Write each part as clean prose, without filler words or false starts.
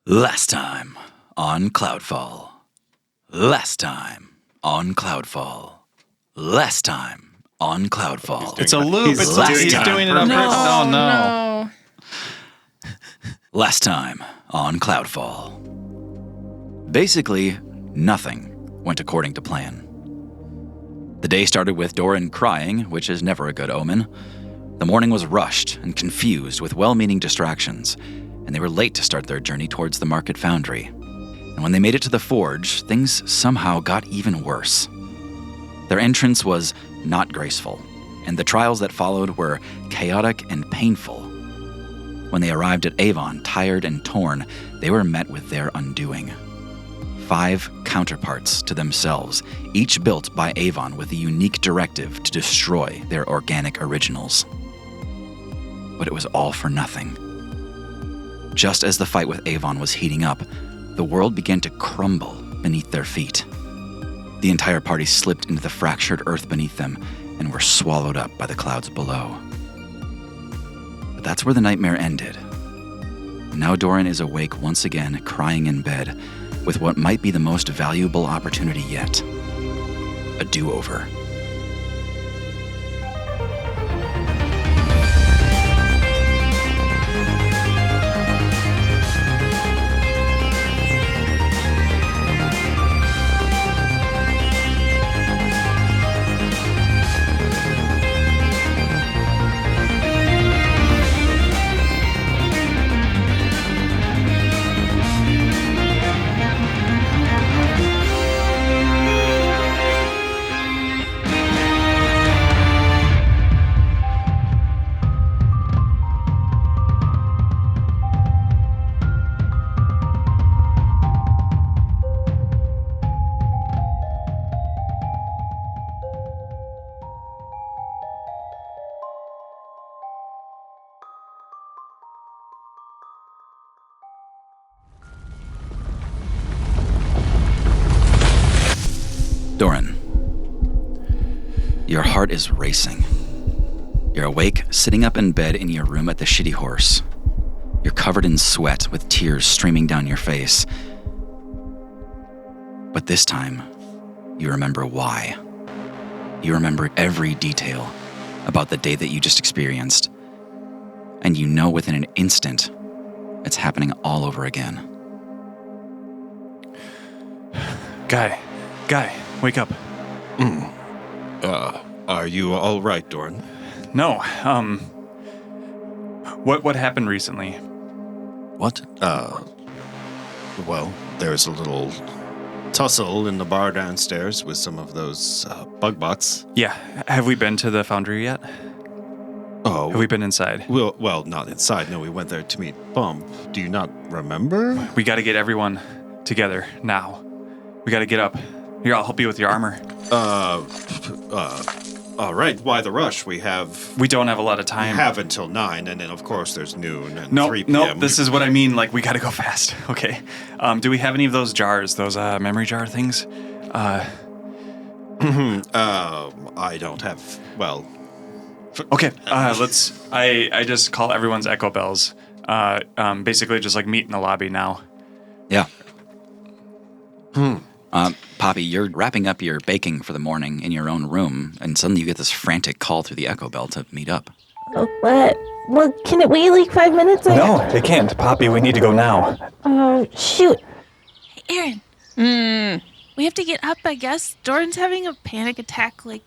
Last time on Cloudfall. Last time on Cloudfall. Last time on Cloudfall. It's a loop. He's doing it on purpose. Oh, no. Last time on Cloudfall. Basically, nothing went according to plan. The day started with Doran crying, which is never a good omen. The morning was rushed and confused with well-meaning distractions, and they were late to start their journey towards the market foundry. And when they made it to the forge, things somehow got even worse. Their entrance was not graceful, and the trials that followed were chaotic and painful. When they arrived at Avon, tired and torn, they were met with their undoing. 5 counterparts to themselves, each built by Avon with a unique directive to destroy their organic originals. But it was all for nothing. Just as the fight with Avon was heating up, the world began to crumble beneath their feet. The entire party slipped into the fractured earth beneath them and were swallowed up by the clouds below. But that's where the nightmare ended. Now Doran is awake once again, crying in bed, with what might be the most valuable opportunity yet. A do-over. Doran, your heart is racing. You're awake, sitting up in bed in your room at the Shitty Horse. You're covered in sweat with tears streaming down your face. But this time, you remember why. You remember every detail about the day that you just experienced. And you know within an instant, it's happening all over again. Guy, wake up. Are you all right, Doran? No, what happened recently? What? Well, there's a little tussle in the bar downstairs with some of those bug bots. Yeah, have we been to the foundry yet? Oh. Have we been inside? Well, not inside. No, we went there to meet Bump. Do you not remember? We gotta get everyone together now. We gotta get up. Here, I'll help you with your armor. All right. Why the rush? We don't have a lot of time. We have until 9, and then, of course, there's noon and 3 p.m. No, this is what I mean. Like, we gotta go fast. Okay. Do we have any of those jars, those memory jar things? I don't have, well... Okay, I just call everyone's echo bells. Basically just, like, meet in the lobby now. Yeah. Poppy, you're wrapping up your baking for the morning in your own room, and suddenly you get this frantic call through the echo bell to meet up. What? Well, can it wait like 5 minutes? No, it can't. Poppy, we need to go now. Oh, shoot. Hey, Aaron. We have to get up, I guess. Doran's having a panic attack, like,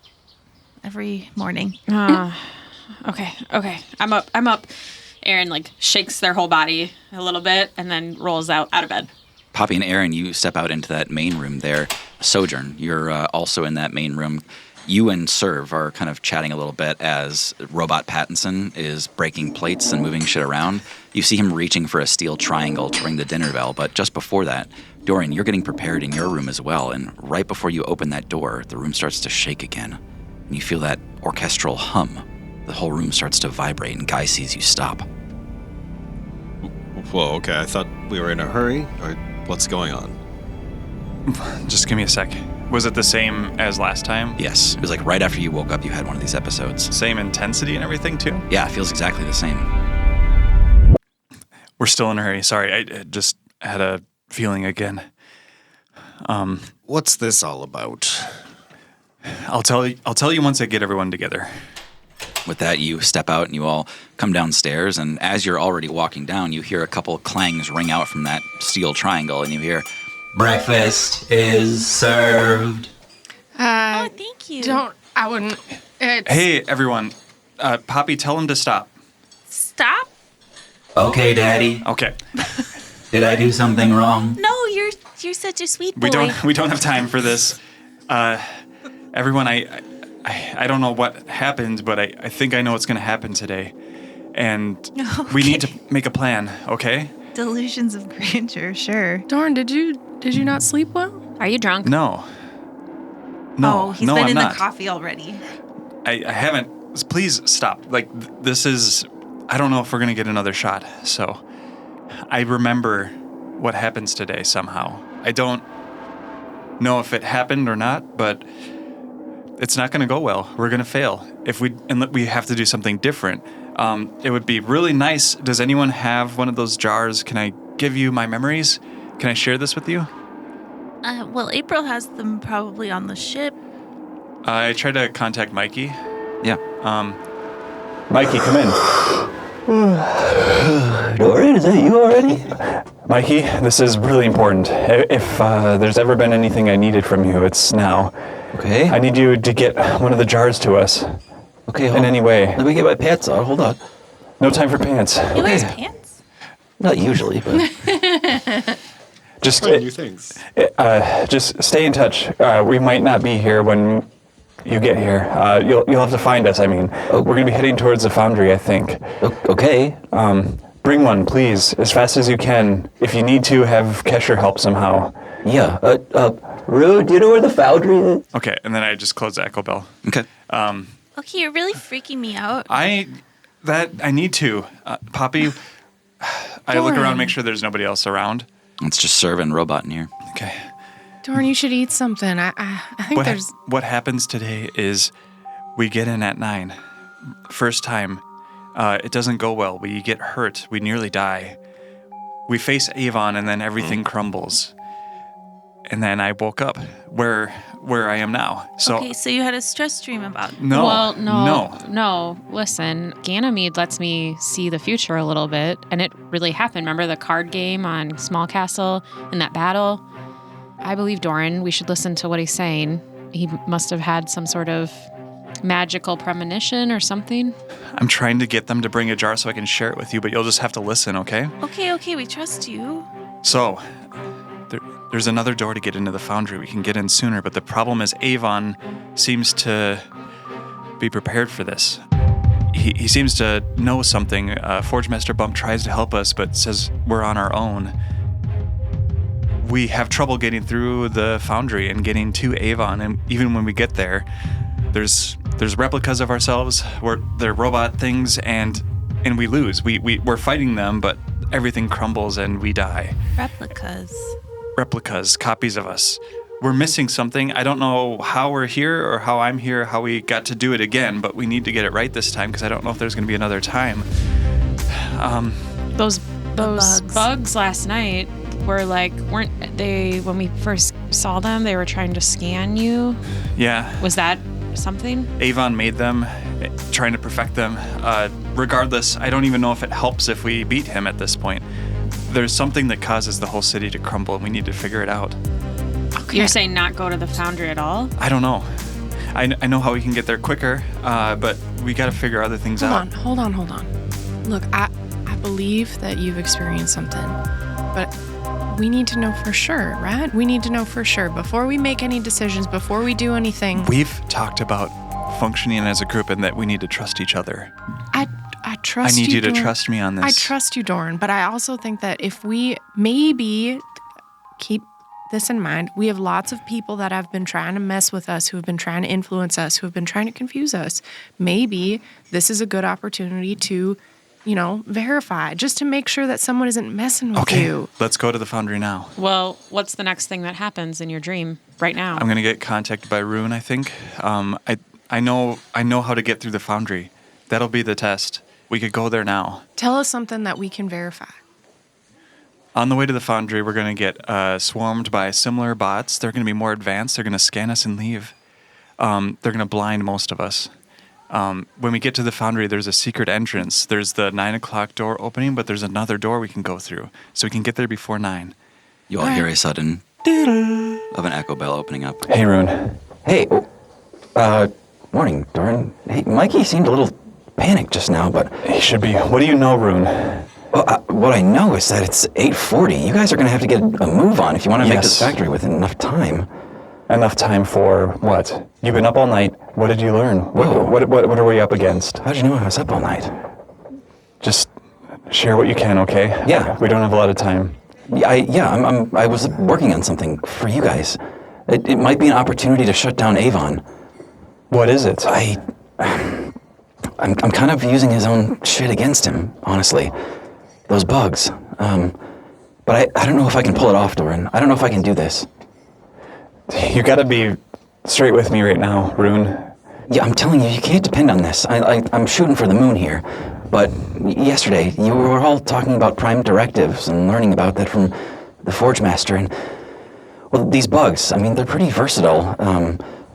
every morning. Okay. I'm up. Aaron, like, shakes their whole body a little bit and then rolls out of bed. Poppy and Aaron, you step out into that main room there. Sojourn, you're also in that main room. You and Serve are kind of chatting a little bit as Robot Pattinson is breaking plates and moving shit around. You see him reaching for a steel triangle to ring the dinner bell, but just before that, Doran, you're getting prepared in your room as well, and right before you open that door, the room starts to shake again. And you feel that orchestral hum. The whole room starts to vibrate, and Guy sees you stop. Whoa, okay, I thought we were in a hurry, or what's going on? Just give me a sec. Was it the same as last time? Yes. It was like right after you woke up, you had one of these episodes. Same intensity and everything, too? Yeah, it feels exactly the same. We're still in a hurry. Sorry, had a feeling again. What's this all about? I'll tell you once I get everyone together. With that, you step out and you all come downstairs, and as you're already walking down, you hear a couple clangs ring out from that steel triangle, and you hear, "Breakfast is served." Oh, thank you. I wouldn't. Hey, everyone. Poppy, tell him to stop. Stop. Okay, Daddy. Okay. Did I do something wrong? No, you're such a sweet boy. We don't have time for this. Everyone, I don't know what happened, but I think I know what's going to happen today. And we need to make a plan, okay? Delusions of grandeur, sure. Doran, did you not sleep well? Are you drunk? No. Oh, he's been I'm in not. the coffee already. I haven't. Please stop. Like, this is... I don't know if we're going to get another shot, so... I remember what happens today somehow. I don't know if it happened or not, but it's not going to go well. We're going to fail. And we have to do something different. It would be really nice. Does anyone have one of those jars? Can I give you my memories? Can I share this with you? Well, April has them probably on the ship. I tried to contact Mikey. Yeah. Mikey, come in. Doran, is that you already? Mikey, this is really important. If there's ever been anything I needed from you, it's now. Okay. I need you to get one of the jars to us. Okay, In any way. Let me get my pants on. Hold on. No time for pants. He wears pants? Not usually, but Just, New things. just stay in touch. We might not be here when you get here. You'll have to find us. I mean, we're gonna be heading towards the foundry, I think. okay. Bring one, please, as fast as you can. If you need to, have Kesher help somehow. Yeah. Rue, do you know where the foundry is? Okay, and then I just close the echo bell. Okay. Okay, you're really freaking me out. I need to. Poppy, I look around, make sure there's nobody else around. It's just Serv and Robot in here. Okay. Doran, you should eat something. I think there's... What happens today is we get in at 9. First time. It doesn't go well. We get hurt. We nearly die. We face Avon, and then everything crumbles. And then I woke up where I am now. So Okay, so you had a stress dream about no, Well, no. no. Listen, Ganymede lets me see the future a little bit, and it really happened. Remember the card game on Small Castle and that battle? I believe Doran. We should listen to what he's saying. He must have had some sort of magical premonition or something. I'm trying to get them to bring a jar so I can share it with you, but you'll just have to listen, okay? Okay, we trust you. So, there's another door to get into the foundry. We can get in sooner, but the problem is Avon seems to be prepared for this. He seems to know something. Forge Master Bump tries to help us, but says we're on our own. We have trouble getting through the foundry and getting to Avon, and even when we get there, there's replicas of ourselves. They're robot things, and we lose. We're fighting them, but everything crumbles and we die. Replicas, copies of us. We're missing something. I don't know how we're here or how I'm here, how we got to do it again, but we need to get it right this time because I don't know if there's going to be another time. Those bugs. bugs last night were like, weren't they, when we first saw them, they were trying to scan you? Yeah. Was that something? Avon made them, trying to perfect them. Regardless, I don't even know if it helps if we beat him at this point. There's something that causes the whole city to crumble, and we need to figure it out. Okay. You're saying not go to the foundry at all? I don't know. I know how we can get there quicker, but we got to figure other things out. Hold on. Look, I believe that you've experienced something, but we need to know for sure, right? We need to know for sure before we make any decisions, before we do anything. We've talked about functioning as a group and that we need to trust each other. I trust I need you to Doran. trust me on this. I trust you, Doran, but I also think that if we maybe keep this in mind, we have lots of people that have been trying to mess with us, who have been trying to influence us, who have been trying to confuse us. Maybe this is a good opportunity to, verify, just to make sure that someone isn't messing with you. Okay, let's go to the foundry now. Well, what's the next thing that happens in your dream right now? I'm going to get contacted by Rune, I think. I know how to get through the foundry. That'll be the test. We could go there now. Tell us something that we can verify. On the way to the foundry, we're going to get swarmed by similar bots. They're going to be more advanced. They're going to scan us and leave. They're going to blind most of us. When we get to the foundry, there's a secret entrance. There's the 9 o'clock door opening, but there's another door we can go through. So we can get there before 9. You all hear a sudden of an echo bell opening up. Hey, Rune. Hey, morning, Doran. Hey, Mikey seemed a little panicked just now, but... He should be. What do you know, Rune? Well, what I know is that it's 8:40. You guys are going to have to get a move on if you want to make this factory within enough time. Enough time for what? You've been up all night. What did you learn? What are we up against? How'd you know I was up all night? Just share what you can, okay? Yeah. We don't have a lot of time. I was working on something for you guys. It might be an opportunity to shut down Avon. What is it? I'm kind of using his own shit against him, honestly. Those bugs. But I don't know if I can pull it off, Doran. I don't know if I can do this. You gotta be straight with me right now, Rune. Yeah, I'm telling you can't depend on this. I'm shooting for the moon here. But yesterday, you were all talking about prime directives and learning about that from the Forge Master. And, well, these bugs, I mean, they're pretty versatile.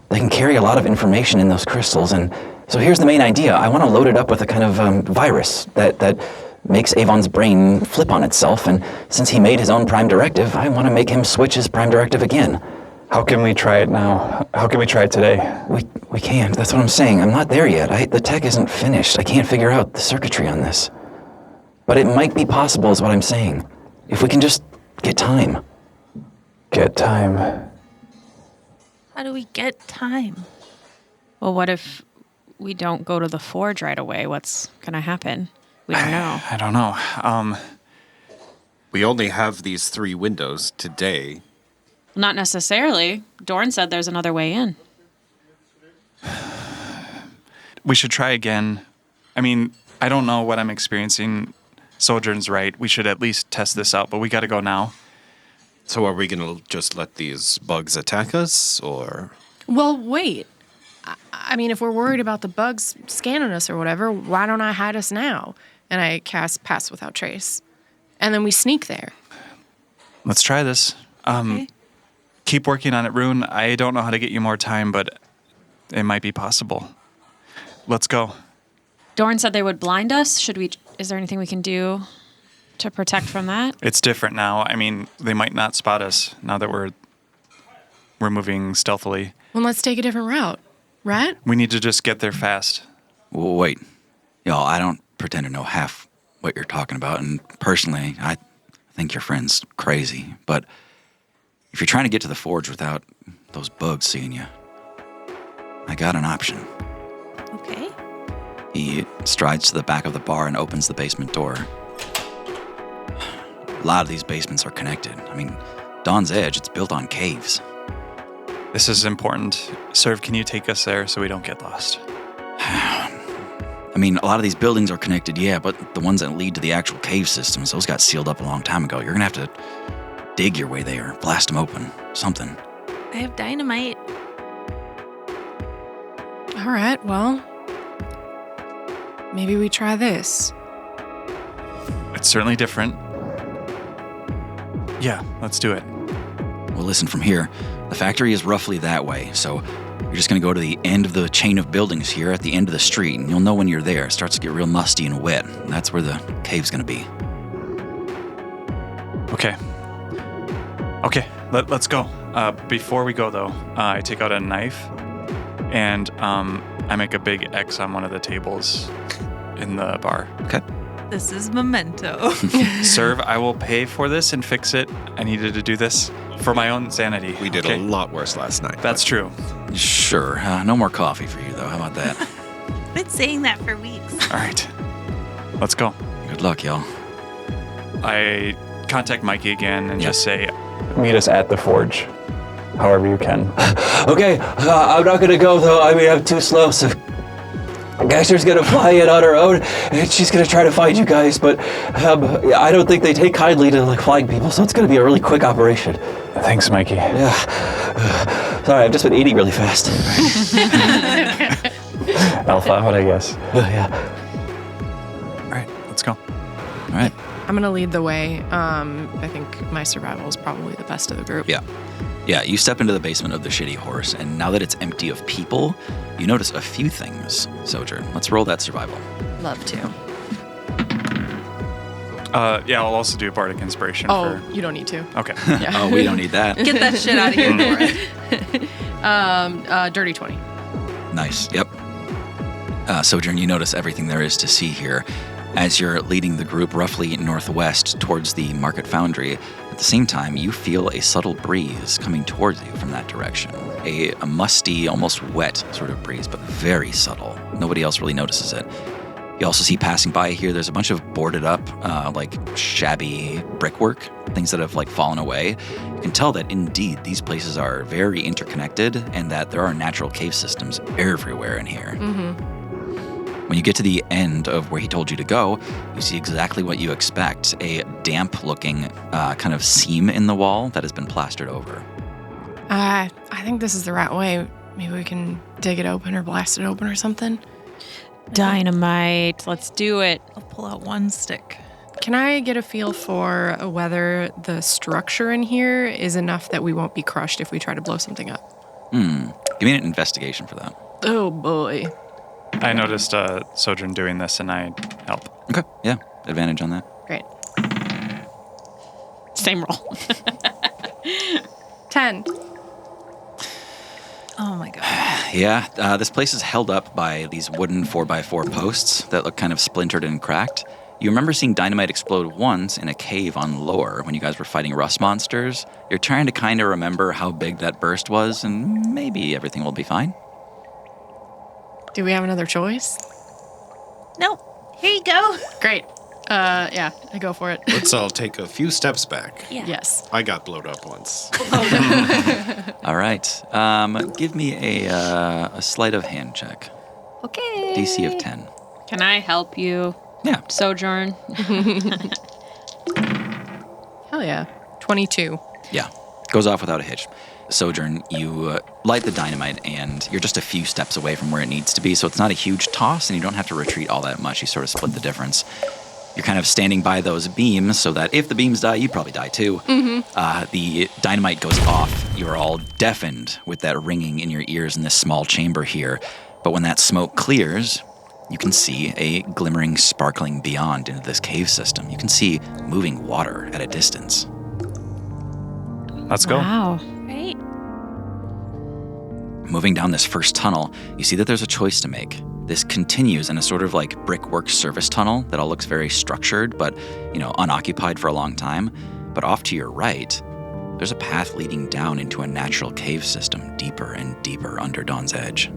They can carry a lot of information in those crystals. And so here's the main idea. I want to load it up with a kind of virus that makes Avon's brain flip on itself. And since he made his own prime directive, I want to make him switch his prime directive again. How can we try it now? How can we try it today? We can't. That's what I'm saying. I'm not there yet. The tech isn't finished. I can't figure out the circuitry on this. But it might be possible is what I'm saying. If we can just get time. Get time. How do we get time? Well, what if we don't go to the forge right away? What's going to happen? We don't know. I don't know. We only have these 3 windows today. Not necessarily. Dorn said there's another way in. We should try again. I mean, I don't know what I'm experiencing. Sojourn's right. We should at least test this out, but we got to go now. So are we going to just let these bugs attack us, or...? Well, wait. I mean, if we're worried about the bugs scanning us or whatever, why don't I hide us now? And I cast Pass Without Trace. And then we sneak there. Let's try this. Okay. Keep working on it, Rune. I don't know how to get you more time, but it might be possible. Let's go. Dorn said they would blind us. Is there anything we can do to protect from that? It's different now. I mean, they might not spot us now that we're moving stealthily. Well, let's take a different route, right? We need to just get there fast. Wait. Y'all, I don't pretend to know half what you're talking about, and personally, I think your friend's crazy, but if you're trying to get to the forge without those bugs seeing you, I got an option. Okay. He strides to the back of the bar and opens the basement door. A lot of these basements are connected. I mean, Dawn's Edge, it's built on caves. This is important. Serve, can you take us there so we don't get lost? I mean, a lot of these buildings are connected, yeah, but the ones that lead to the actual cave systems, those got sealed up a long time ago. You're gonna have to dig your way there, blast them open, something. I have dynamite. All right, well, maybe we try this. It's certainly different. Yeah, let's do it. Well, listen, from here, the factory is roughly that way, so you're just gonna go to the end of the chain of buildings here at the end of the street, and you'll know when you're there. It starts to get real musty and wet, and that's where the cave's gonna be. Okay, let's go. Before we go, though, I take out a knife, and I make a big X on one of the tables in the bar. Okay. This is memento. Serve, I will pay for this and fix it. I needed to do this for my own sanity. We did a lot worse last night. That's true. Sure. No more coffee for you, though. How about that? Been saying that for weeks. All right, let's go. Good luck, y'all. I contact Mikey again and just say, Meet us at the forge, however you can. Okay, I'm not gonna go though. I mean, I'm too slow, so Geister's gonna fly in on her own, and she's gonna try to find you guys, but I don't think they take kindly to flying people, so it's gonna be a really quick operation. Thanks, Mikey. Yeah. Sorry, I've just been eating really fast. Alpha out, I guess. Yeah. all right, let's go. All right. I'm gonna lead the way. I think my survival is probably the best of the group. Yeah. Yeah, you step into the basement of the shitty horse, and now that it's empty of people, you notice a few things. Sojourn, let's roll that survival. Love to. Yeah, I'll also do a bardic inspiration. Oh, you don't need to. Okay. Yeah. Oh, we don't need that. Get that shit out of here, Doran. Dirty 20. Nice. Yep. Sojourn, you notice everything there is to see here. As you're leading the group roughly northwest towards the market foundry, at the same time, you feel a subtle breeze coming towards you from that direction. A musty, almost wet sort of breeze, but very subtle. Nobody else really notices it. You also see passing by here, there's a bunch of boarded up, shabby brickwork, things that have fallen away. You can tell that indeed these places are very interconnected and that there are natural cave systems everywhere in here. Mm-hmm. When you get to the end of where he told you to go, you see exactly what you expect, a damp-looking kind of seam in the wall that has been plastered over. I think this is the right way. Maybe we can dig it open or blast it open or something. Dynamite. Let's do it. I'll pull out one stick. Can I get a feel for whether the structure in here is enough that we won't be crushed if we try to blow something up? Give me an investigation for that. Oh, boy. I noticed Sojourn doing this, and I help. Okay, yeah, advantage on that. Great. Same roll. 10. Oh my god. Yeah, this place is held up by these wooden 4x4 posts that look kind of splintered and cracked. You remember seeing dynamite explode once in a cave on Lore when you guys were fighting rust monsters. You're trying to kind of remember how big that burst was, and maybe everything will be fine. Do we have another choice? Nope. Here you go. Great. Yeah, I go for it. Let's all take a few steps back. Yeah. Yes. I got blowed up once. All right, give me a sleight of hand check. Okay. DC of 10. Can I help you, Yeah. Sojourn? Hell yeah. 22. Yeah, goes off without a hitch. Sojourn, you light the dynamite, and you're just a few steps away from where it needs to be, so it's not a huge toss, and you don't have to retreat all that much. You sort of split the difference. You're kind of standing by those beams so that if the beams die, you probably die too. Mm-hmm. The dynamite goes off. You're all deafened with that ringing in your ears in this small chamber here. But when that smoke clears, you can see a glimmering, sparkling beyond into this cave system. You can see moving water at a distance. Let's go. Wow. Right? Moving down this first tunnel, you see that there's a choice to make. This continues in a sort of brickwork service tunnel that all looks very structured, but, unoccupied for a long time. But off to your right, there's a path leading down into a natural cave system deeper and deeper under Dawn's Edge.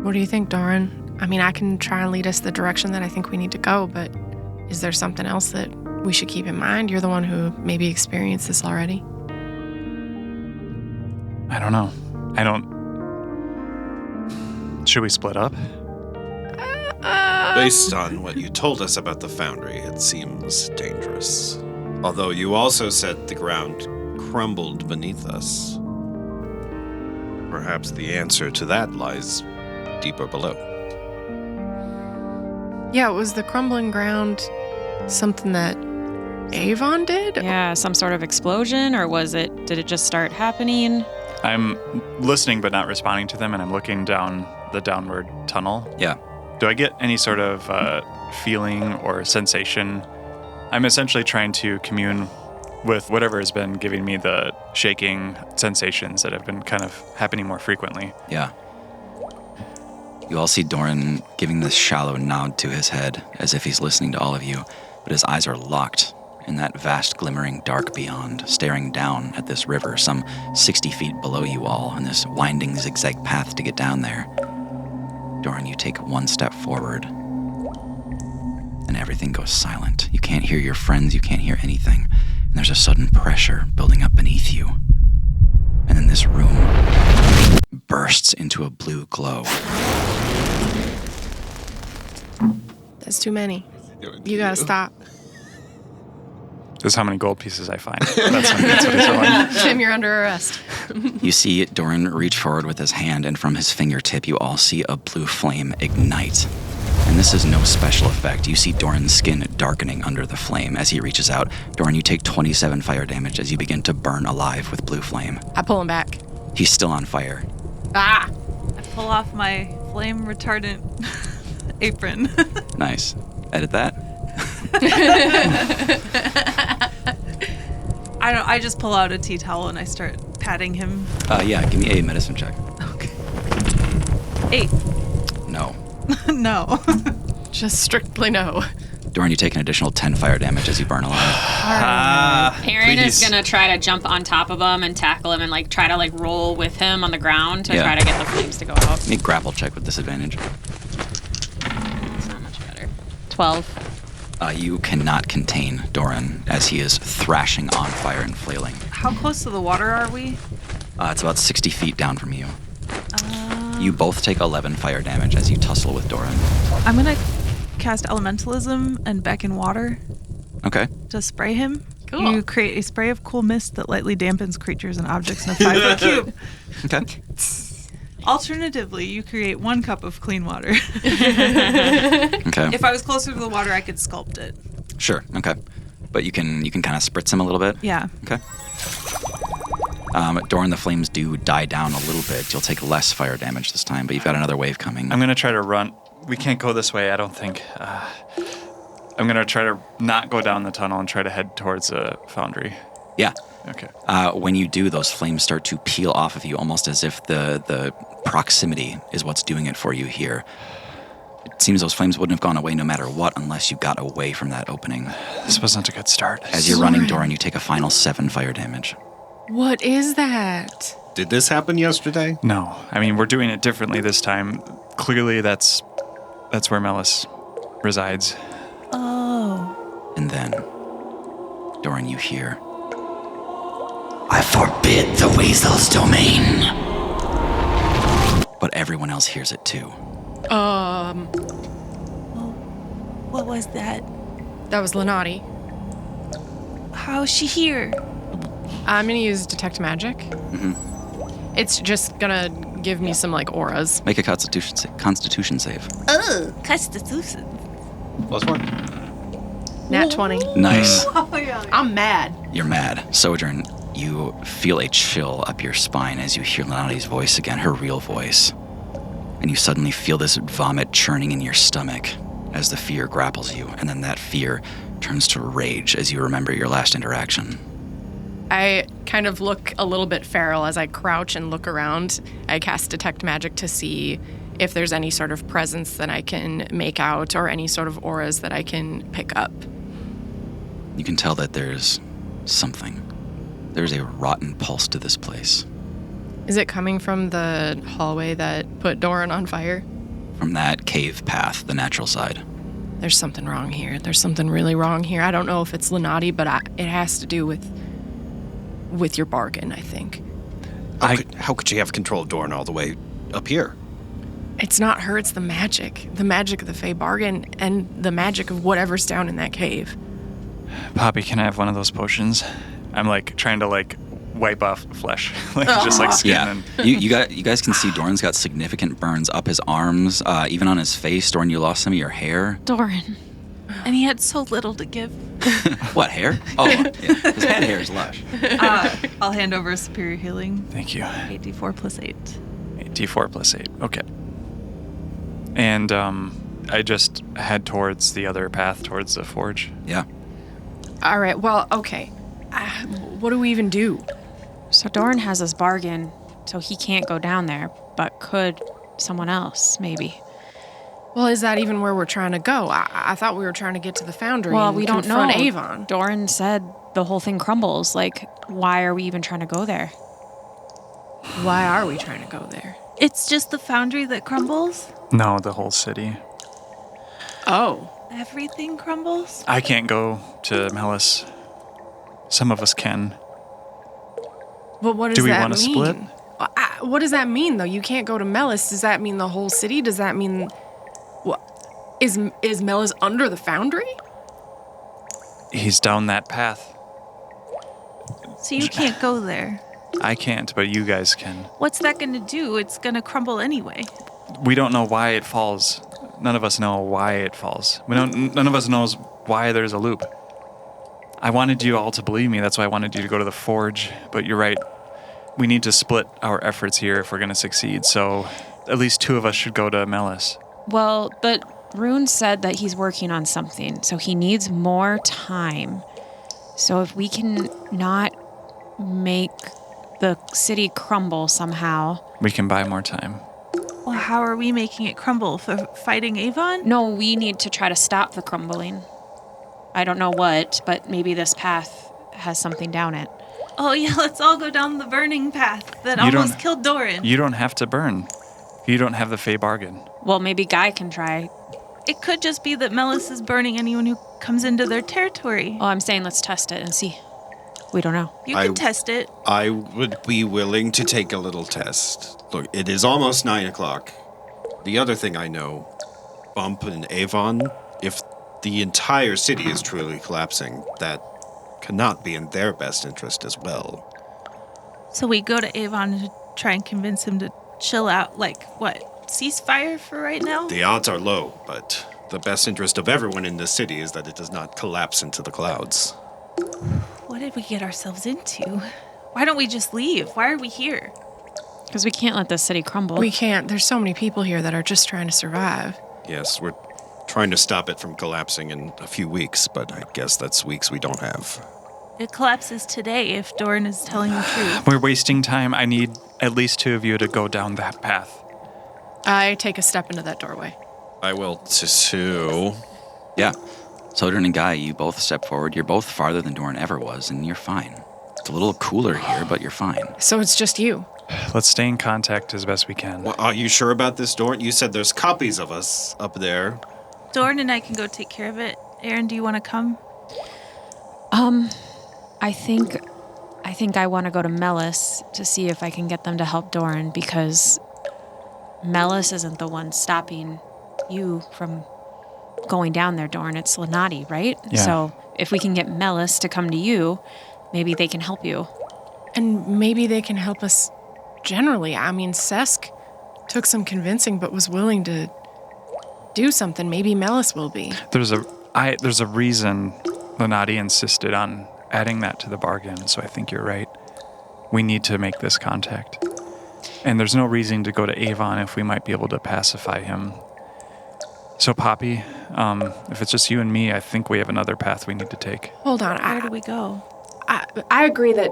What do you think, Doran? I mean, I can try and lead us the direction that I think we need to go, but is there something else that we should keep in mind? You're the one who maybe experienced this already. I don't know. Should we split up? Based on what you told us about the foundry, it seems dangerous. Although you also said the ground crumbled beneath us. Perhaps the answer to that lies deeper below. Yeah, was the crumbling ground something that Avon did? Yeah, some sort of explosion, or did it just start happening? I'm listening but not responding to them, and I'm looking down the downward tunnel. Yeah. Do I get any sort of feeling or sensation? I'm essentially trying to commune with whatever has been giving me the shaking sensations that have been kind of happening more frequently. Yeah. You all see Doran giving this shallow nod to his head, as if he's listening to all of you, but his eyes are locked in that vast glimmering dark beyond, staring down at this river some 60 feet below you all, and this winding zigzag path to get down there. Doran, you take one step forward, and everything goes silent. You can't hear your friends, you can't hear anything, and there's a sudden pressure building up beneath you. And then this room bursts into a blue glow. That's too many. You gotta stop. This is how many gold pieces I find. That's what he's rolling. Tim, you're under arrest. You see Doran reach forward with his hand, and from his fingertip you all see a blue flame ignite. And this is no special effect. You see Doran's skin darkening under the flame as he reaches out. Doran, you take 27 fire damage as you begin to burn alive with blue flame. I pull him back. He's still on fire. Ah! I pull off my flame retardant apron. Nice. Edit that. I just pull out a tea towel and I start patting him. Yeah, give me a medicine check. Okay. 8. No. No. Just strictly no. Doran, you take an additional 10 fire damage as you burn alive. Aaron is Please. gonna try to jump on top of him and tackle him and like try to like roll with him on the ground to Yeah. try to get the flames to go out. Give me a grapple check with disadvantage. It's not much better. 12. You cannot contain Doran as he is thrashing on fire and flailing. How close to the water are we? It's about 60 feet down from you. You both take 11 fire damage as you tussle with Doran. I'm going to cast Elementalism and beckon water Okay. to spray him. Cool. You create a spray of cool mist that lightly dampens creatures and objects in a 5-foot cube. Okay. Alternatively, you create 1 cup of clean water. Okay. If I was closer to the water, I could sculpt it. Sure. Okay. But you can kind of spritz him a little bit. Yeah. Okay. Doran, the flames do die down a little bit. You'll take less fire damage this time, but you've got another wave coming. I'm going to try to run. We can't go this way, I don't think. I'm going to try to not go down the tunnel and try to head towards a foundry. Yeah. Okay. When you do, those flames start to peel off of you, almost as if the proximity is what's doing it for you here. It seems those flames wouldn't have gone away no matter what unless you got away from that opening. This wasn't a good start. As you're running, Doran, you take a final 7 fire damage. What is that? Did this happen yesterday? No. I mean, we're doing it differently this time. Clearly, that's where Melis resides. Oh. And then, Doran, you hear, I forbid the weasel's domain. But everyone else hears it too. What was that? That was Lenati. How is she here? I'm gonna use detect magic. Mm-hmm. It's just gonna give me some like auras. Make a constitution save. Oh, Constitution. +1. Nat 20. Nice. Oh, yeah. I'm mad. You're mad. Sojourn, you feel a chill up your spine as you hear Lenati's voice again, her real voice. And you suddenly feel this vomit churning in your stomach as the fear grapples you, and then that fear turns to rage as you remember your last interaction. I kind of look a little bit feral as I crouch and look around. I cast detect magic to see if there's any sort of presence that I can make out or any sort of auras that I can pick up. You can tell that there's something. There's a rotten pulse to this place. Is it coming from the hallway that put Doran on fire? From that cave path, the natural side. There's something wrong here. There's something really wrong here. I don't know if it's Lenati, but it has to do with your bargain, I think. How could she have control of Doran all the way up here? It's not her, it's the magic. The magic of the Fey bargain and the magic of whatever's down in that cave. Poppy, can I have one of those potions? I'm like trying to like wipe off flesh, like just like skin. Yeah, And you guys can see Doran's got significant burns up his arms, even on his face. Doran, you lost some of your hair. Doran. And he had so little to give. What, hair? Oh, yeah. His head hair is lush. I'll hand over Superior Healing. thank you. 8d4 plus 8. D4 plus 8. Okay. And I just head towards the other path, towards the forge. Yeah. All right, well, okay. What do we even do? So Doran has this bargain, so he can't go down there, but could someone else, maybe. Well, is that even where we're trying to go? I thought we were trying to get to the foundry Well, and we don't know. confront Avon. Doran said the whole thing crumbles. Like, why are we even trying to go there? Why are we trying to go there? It's just the foundry that crumbles? No, the whole city. Oh. Everything crumbles? I can't go to Melis. Some of us can. But what does Do we that wanna mean? split? What does that mean, though? You can't go to Melis. Does that mean the whole city? Does that mean... What? Is Melis under the foundry? He's down that path. So you can't go there. I can't, but you guys can. What's that going to do? It's going to crumble anyway. We don't know why it falls. none of us know why it falls. None of us knows why there's a loop. I wanted you all to believe me. That's why I wanted you to go to the forge. But you're right. We need to split our efforts here if we're going to succeed. So at least 2 of us should go to Melis. Well, but Rune said that he's working on something, so he needs more time. So if we can not make the city crumble somehow... We can buy more time. Well, how are we making it crumble? For fighting Avon? No, we need to try to stop the crumbling. I don't know what, but maybe this path has something down it. Oh, yeah, let's all go down the burning path that almost killed Doran. You don't have to burn. You don't have the Fey bargain. Well, maybe Guy can try. It could just be that Melis is burning anyone who comes into their territory. Oh, I'm saying let's test it and see. We don't know. You can test it. I would be willing to take a little test. Look, it is almost 9 o'clock. The other thing I know, Bump and Avon, if the entire city is truly collapsing, that cannot be in their best interest as well. So we go to Avon to try and convince him to chill out, ceasefire for right now? The odds are low, but the best interest of everyone in this city is that it does not collapse into the clouds. What did we get ourselves into? Why don't we just leave? Why are we here? Because we can't let the city crumble. We can't. There's so many people here that are just trying to survive. Yes, we're trying to stop it from collapsing in a few weeks, but I guess that's weeks we don't have. It collapses today if Doran is telling the truth. We're wasting time. I need at least 2 of you to go down that path. I take a step into that doorway. I will too. Yeah. Sojourn and Guy, you both step forward. You're both farther than Doran ever was, and you're fine. It's a little cooler here, but you're fine. So it's just you. Let's stay in contact as best we can. Well, are you sure about this, Doran? You said there's copies of us up there. Doran and I can go take care of it. Aaron, do you want to come? I think I want to go to Melis to see if I can get them to help Doran, because Melis isn't the one stopping you from going down there, Doran. It's Lenati, right? Yeah. So if we can get Melis to come to you, maybe they can help you. And maybe they can help us generally. I mean, Sesk took some convincing but was willing to do something. Maybe Melis will be. There's a reason Lenati insisted on adding that to the bargain, so I think you're right. We need to make this contact. And there's no reason to go to Avon if we might be able to pacify him. So, Poppy, if it's just you and me, I think we have another path we need to take. Hold on. Where do we go? I agree that...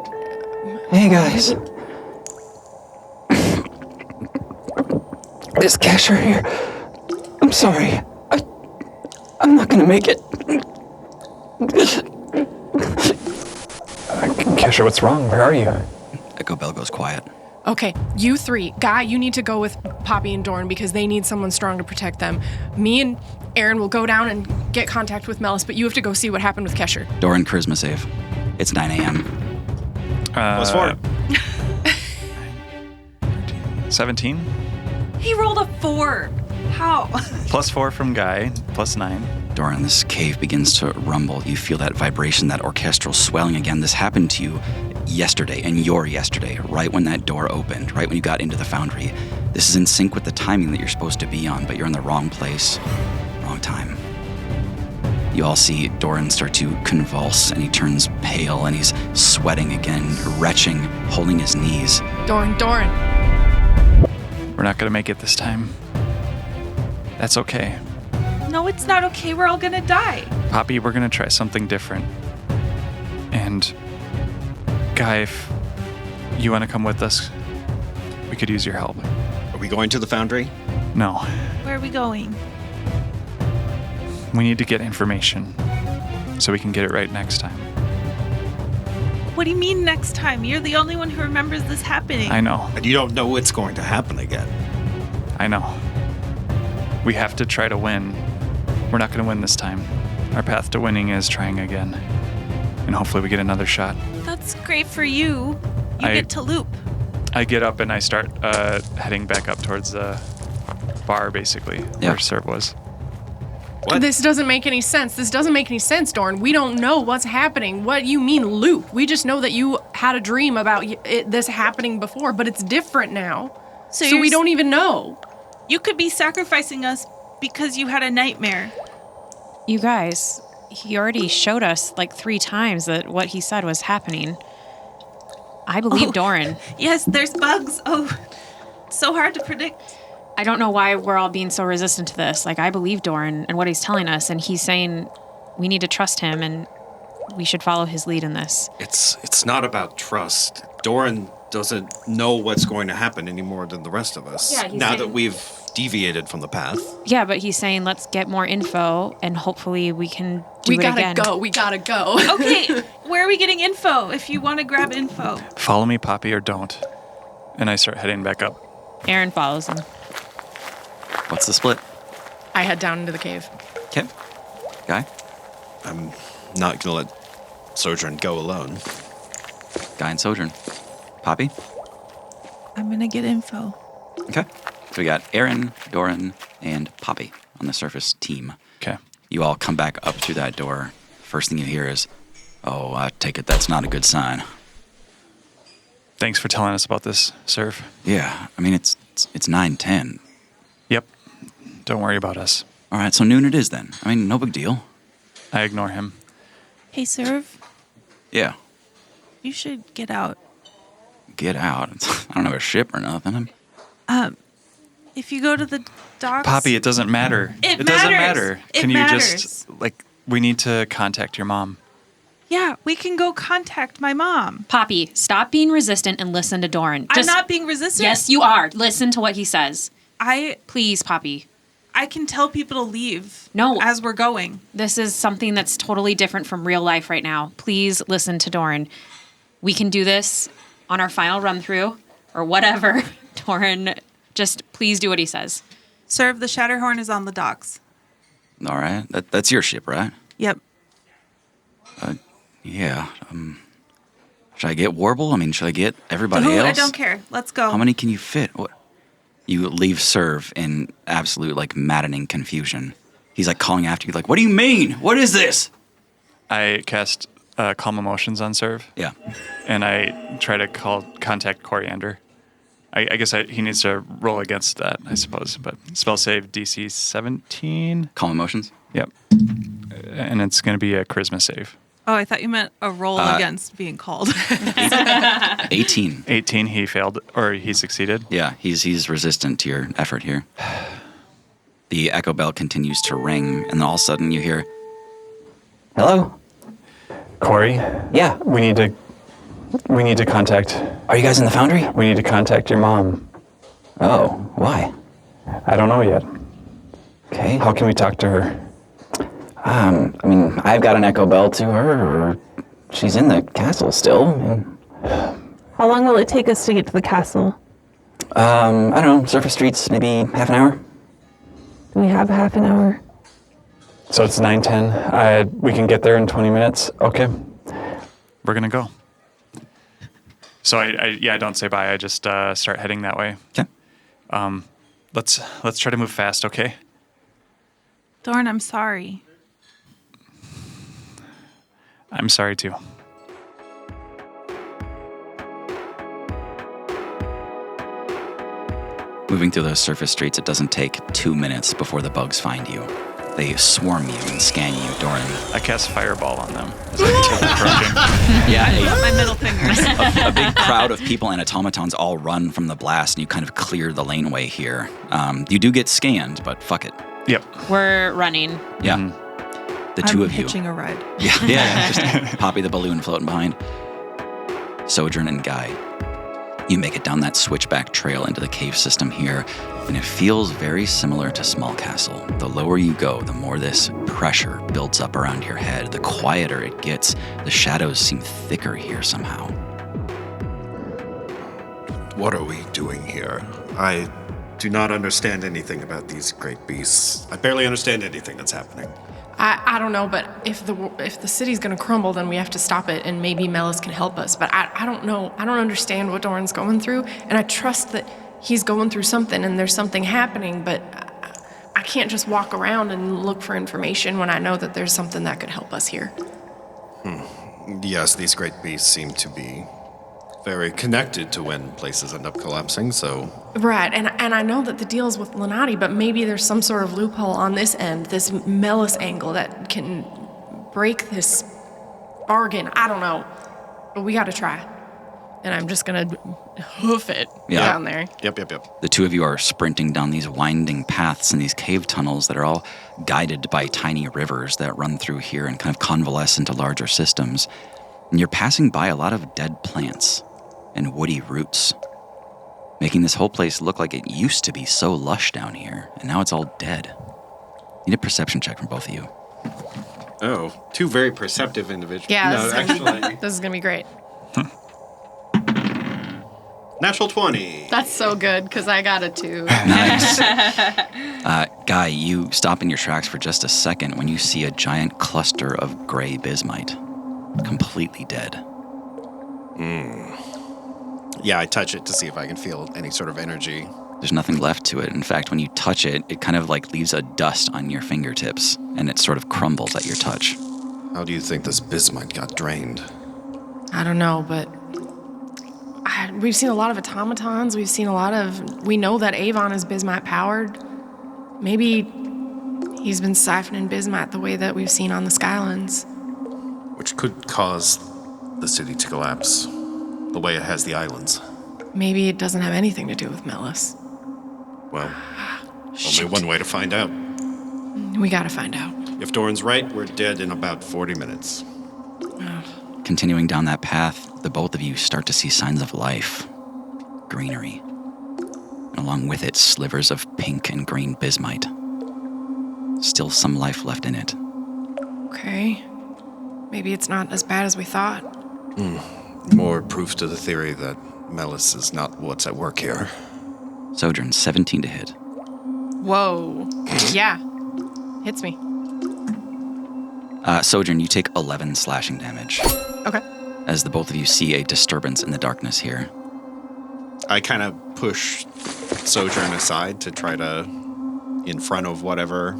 Hey, guys. Is Casher here? I'm sorry. I'm not gonna make it. Kesha, what's wrong? Where are you? Echo Bell goes quiet. Okay, you 3. Guy, you need to go with Poppy and Doran because they need someone strong to protect them. Me and Aaron will go down and get contact with Melis, but you have to go see what happened with Kesher. Doran, charisma save. It's 9 a.m. +4. 17? He rolled a 4. How? +4 from Guy, +9. Doran, this cave begins to rumble. You feel that vibration, that orchestral swelling again. This happened to you yesterday, and your yesterday, right when that door opened, right when you got into the foundry. This is in sync with the timing that you're supposed to be on, but you're in the wrong place, wrong time. You all see Doran start to convulse, and he turns pale, and he's sweating again, retching, holding his knees. Doran. We're not going to make it this time. That's okay. No, it's not okay. We're all gonna die. Poppy, we're going to try something different. And Guy, if you want to come with us, we could use your help. Are we going to the foundry? No, Where are we going? we need to get information so we can get it right next time. What do you mean next time? You're the only one who remembers this happening. I know. And you don't know what's going to happen again. I know. We have to try to win. We're not going to win this time. Our path to winning is trying again. And hopefully we get another shot. That's great for you. You get to loop. I get up and I start heading back up towards the bar, basically, where Serb was. What? This doesn't make any sense. Doran. We don't know what's happening. What you mean loop? We just know that you had a dream about this happening before, but it's different now. So we don't even know. You could be sacrificing us because you had a nightmare. You guys, he already showed us like 3 times that what he said was happening. I believe Doran. Yes, there's bugs. Oh, so hard to predict. I don't know why we're all being so resistant to this. Like, I believe Doran and what he's telling us, and he's saying we need to trust him and we should follow his lead in this. It's not about trust. Doran doesn't know what's going to happen any more than the rest of us. Yeah, now that we've deviated from the path. Yeah, but he's saying let's get more info and hopefully we can do it again. We gotta go. Okay, where are we getting info if you want to grab info? Follow me, Poppy, or don't. And I start heading back up. Aaron follows him. What's the split? I head down into the cave. Okay. Guy? I'm not going to let Sojourn go alone. Guy and Sojourn. Poppy? I'm going to get info. Okay. So we got Aaron, Doran, and Poppy on the surface team. Okay. You all come back up through that door. First thing you hear is, oh, I take it that's not a good sign. Thanks for telling us about this, Serv. Yeah, I mean, it's 9:10. Yep. Don't worry about us. All right, so noon it is then. I mean, no big deal. I ignore him. Hey, Serv, Yeah, you should get out. get out. I don't have a ship or nothing. If you go to the docks... Poppy, it doesn't matter. It doesn't matters. matter. It Can you matters. just, we need to contact your mom. Yeah, we can go contact my mom. Poppy, stop being resistant and listen to Doran. I'm not being resistant. Yes, you are. Listen to what he says. I Please, Poppy. can tell people to leave. No. As we're going. This is something that's totally different from real life right now. Please listen to Doran. We can do this on our final run through or whatever. Doran, just please do what he says. Serve, the Shatterhorn is on the docks. All right, that's your ship, right? Yep. Yeah. Should I get Warble? I mean, should I get everybody Ooh, else? I don't care. Let's go. How many can you fit? What? You leave Serve in absolute, maddening confusion. He's, calling after you, what do you mean? What is this? I cast Calm Emotions on Serv. Yeah. And I try to contact Coriander. I guess he needs to roll against that, I suppose. But spell save DC 17. Calm emotions? Yep. And it's going to be a charisma save. Oh, I thought you meant a roll against being called. 18. 18, he failed, or he succeeded. Yeah, he's resistant to your effort here. The echo bell continues to ring, and then all of a sudden you hear, Hello? Corey, Yeah. we need to contact. Are you guys in the foundry? We need to contact your mom. Oh, why? I don't know yet. Okay. How can we talk to her? I mean, I've got an echo bell to her, or she's in the castle still. I mean, How long will it take us to get to the castle? I don't know, surface streets, maybe half an hour? Do we have half an hour? So it's 9:10. We can get there in 20 minutes. Okay. We're going to go. So I don't say bye. I just start heading that way. okay. Let's try to move fast, okay? Dorn, I'm sorry. I'm sorry too. Moving through those surface streets, it doesn't take 2 minutes before the bugs find you. They swarm you and scan you, Doran. I cast Fireball on them as I keep approaching. Yeah, My middle finger. a big crowd of people and automatons all run from the blast, and you kind of clear the laneway here. You do get scanned, but fuck it. Yep. We're running. Yeah. The two of you. Pitching a ride. Yeah. Just Poppy the balloon floating behind. Sojourn and Guy. You make it down that switchback trail into the cave system here, and it feels very similar to Small Castle. The lower you go, the more this pressure builds up around your head. The quieter it gets. The shadows seem thicker here somehow. What are we doing here? I do not understand anything about these great beasts. I barely understand anything that's happening. I don't know, but if the city's gonna crumble, then we have to stop it, and maybe Melis can help us. But I don't know. I don't understand what Doran's going through, and I trust that he's going through something and there's something happening, but I can't just walk around and look for information when I know that there's something that could help us here. Yes, these great beasts seem to be very connected to when places end up collapsing, so... Right, and I know that the deal is with Lenati, but maybe there's some sort of loophole on this end, this Melis angle that can break this bargain. I don't know, but we gotta try. And I'm just gonna hoof it down there. Yep. The two of you are sprinting down these winding paths and these cave tunnels that are all guided by tiny rivers that run through here and kind of convalesce into larger systems. And you're passing by a lot of dead plants and woody roots, making this whole place look like it used to be so lush down here, and now it's all dead. Need a perception check from both of you. Oh, two very perceptive individuals. Yeah, no, actually... this is gonna be great. Natural 20. That's so good, because I got a 2. Nice. Guy, you stop in your tracks for just a second when you see a giant cluster of gray bismite, completely dead. Yeah, I touch it to see if I can feel any sort of energy. There's nothing left to it. In fact, when you touch it, it kind of like leaves a dust on your fingertips, and it sort of crumbles at your touch. How do you think this bismite got drained? I don't know, but we've seen a lot of automatons. We know that Avon is bismite powered. Maybe he's been siphoning bismite the way that we've seen on the Skylands. Which could cause the city to collapse the way it has the islands. Maybe it doesn't have anything to do with Melis. Well, only one way to find out. We gotta find out. If Doran's right, we're dead in about 40 minutes. Continuing down that path, the both of you start to see signs of life. Greenery. And along with it, slivers of pink and green bismite. Still some life left in it. Okay. Maybe it's not as bad as we thought. More proof to the theory that Melis is not what's at work here. Sojourn, 17 to hit. Whoa. Yeah. Hits me. Sojourn, you take 11 slashing damage. Okay. As the both of you see a disturbance in the darkness here. I kind of push Sojourn aside to try to in front of whatever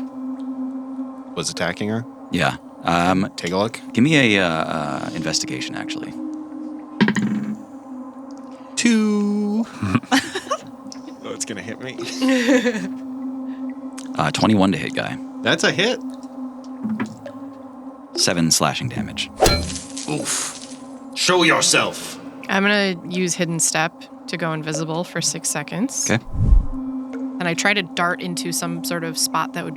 was attacking her. Yeah. Take a look. Give me a investigation, actually. 2. Oh, it's gonna hit me. 21 to hit, guy. That's a hit. 7 slashing damage. Oof. Show yourself. I'm gonna use Hidden Step to go invisible for 6 seconds. Okay. And I try to dart into some sort of spot that would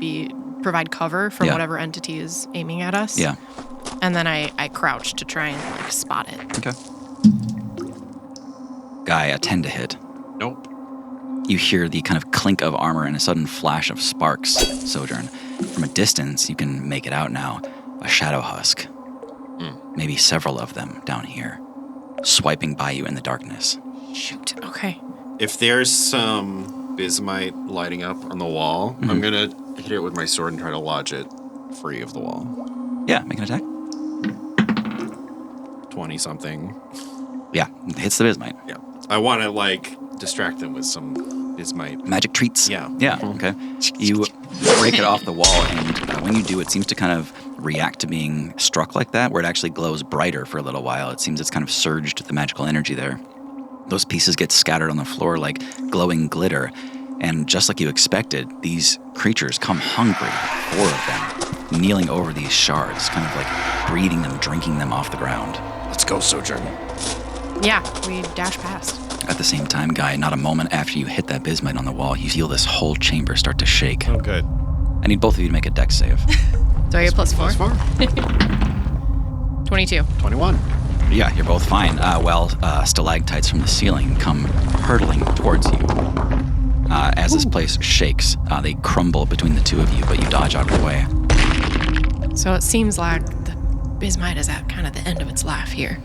provide cover from whatever entity is aiming at us. Yeah. And then I crouch to try and spot it. Okay. Guy, a 10 to hit. Nope. You hear the kind of clink of armor and a sudden flash of sparks, Sojourn. From a distance, you can make it out now. A shadow husk. Maybe several of them down here, swiping by you in the darkness. Shoot. Okay. If there's some bismite lighting up on the wall, I'm gonna hit it with my sword and try to lodge it free of the wall. Yeah, make an attack. 20-something. Yeah, it hits the bismite. Yeah. I want to, distract them with some bismite. Magic treats. Yeah. Yeah, okay. You break it off the wall, and when you do, it seems to kind of react to being struck like that, where it actually glows brighter for a little while. It seems it's kind of surged the magical energy there. Those pieces get scattered on the floor like glowing glitter, and just like you expected, these creatures come hungry, 4 of them, kneeling over these shards, kind of like breathing them, drinking them off the ground. Let's go, Sojourn. Yeah, we dash past. At the same time, Guy, not a moment after you hit that bismite on the wall, you feel this whole chamber start to shake. Oh, good. I need both of you to make a dex save. So I get +4? +4. 22. 21. Yeah, you're both fine. Stalactites from the ceiling come hurtling towards you. As this place shakes, they crumble between the two of you, but you dodge out of the way. So it seems like the bismite is at kind of the end of its life here.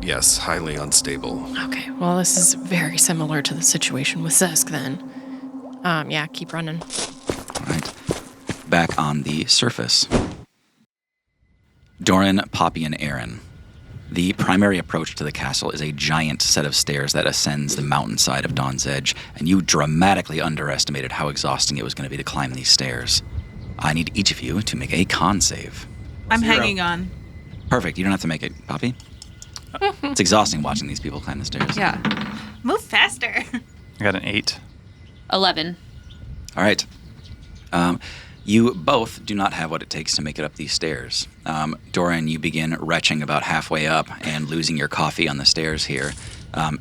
Yes, highly unstable. Okay, well, this is very similar to the situation with Zesk then. Yeah, keep running. All right. Back on the surface. Doran, Poppy, and Aaron. The primary approach to the castle is a giant set of stairs that ascends the mountainside of Dawn's Edge, and you dramatically underestimated how exhausting it was going to be to climb these stairs. I need each of you to make a con save. I'm hanging on. Perfect. You don't have to make it. Poppy? It's exhausting watching these people climb the stairs. Yeah. Move faster. I got an 8. 11. All right. You both do not have what it takes to make it up these stairs. Doran, you begin retching about halfway up and losing your coffee on the stairs here.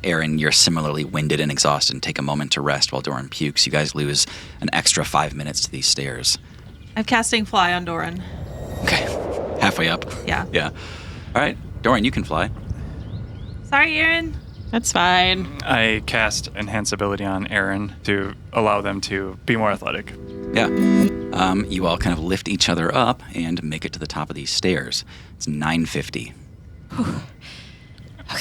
Aaron, you're similarly winded and exhausted and take a moment to rest while Doran pukes. You guys lose an extra 5 minutes to these stairs. I'm casting fly on Doran. Okay. Halfway up. Yeah. Yeah. All right. Doran, you can fly. Sorry, Aaron. That's fine. I cast Enhance Ability on Aaron to allow them to be more athletic. Yeah. You all kind of lift each other up and make it to the top of these stairs. It's 9:50.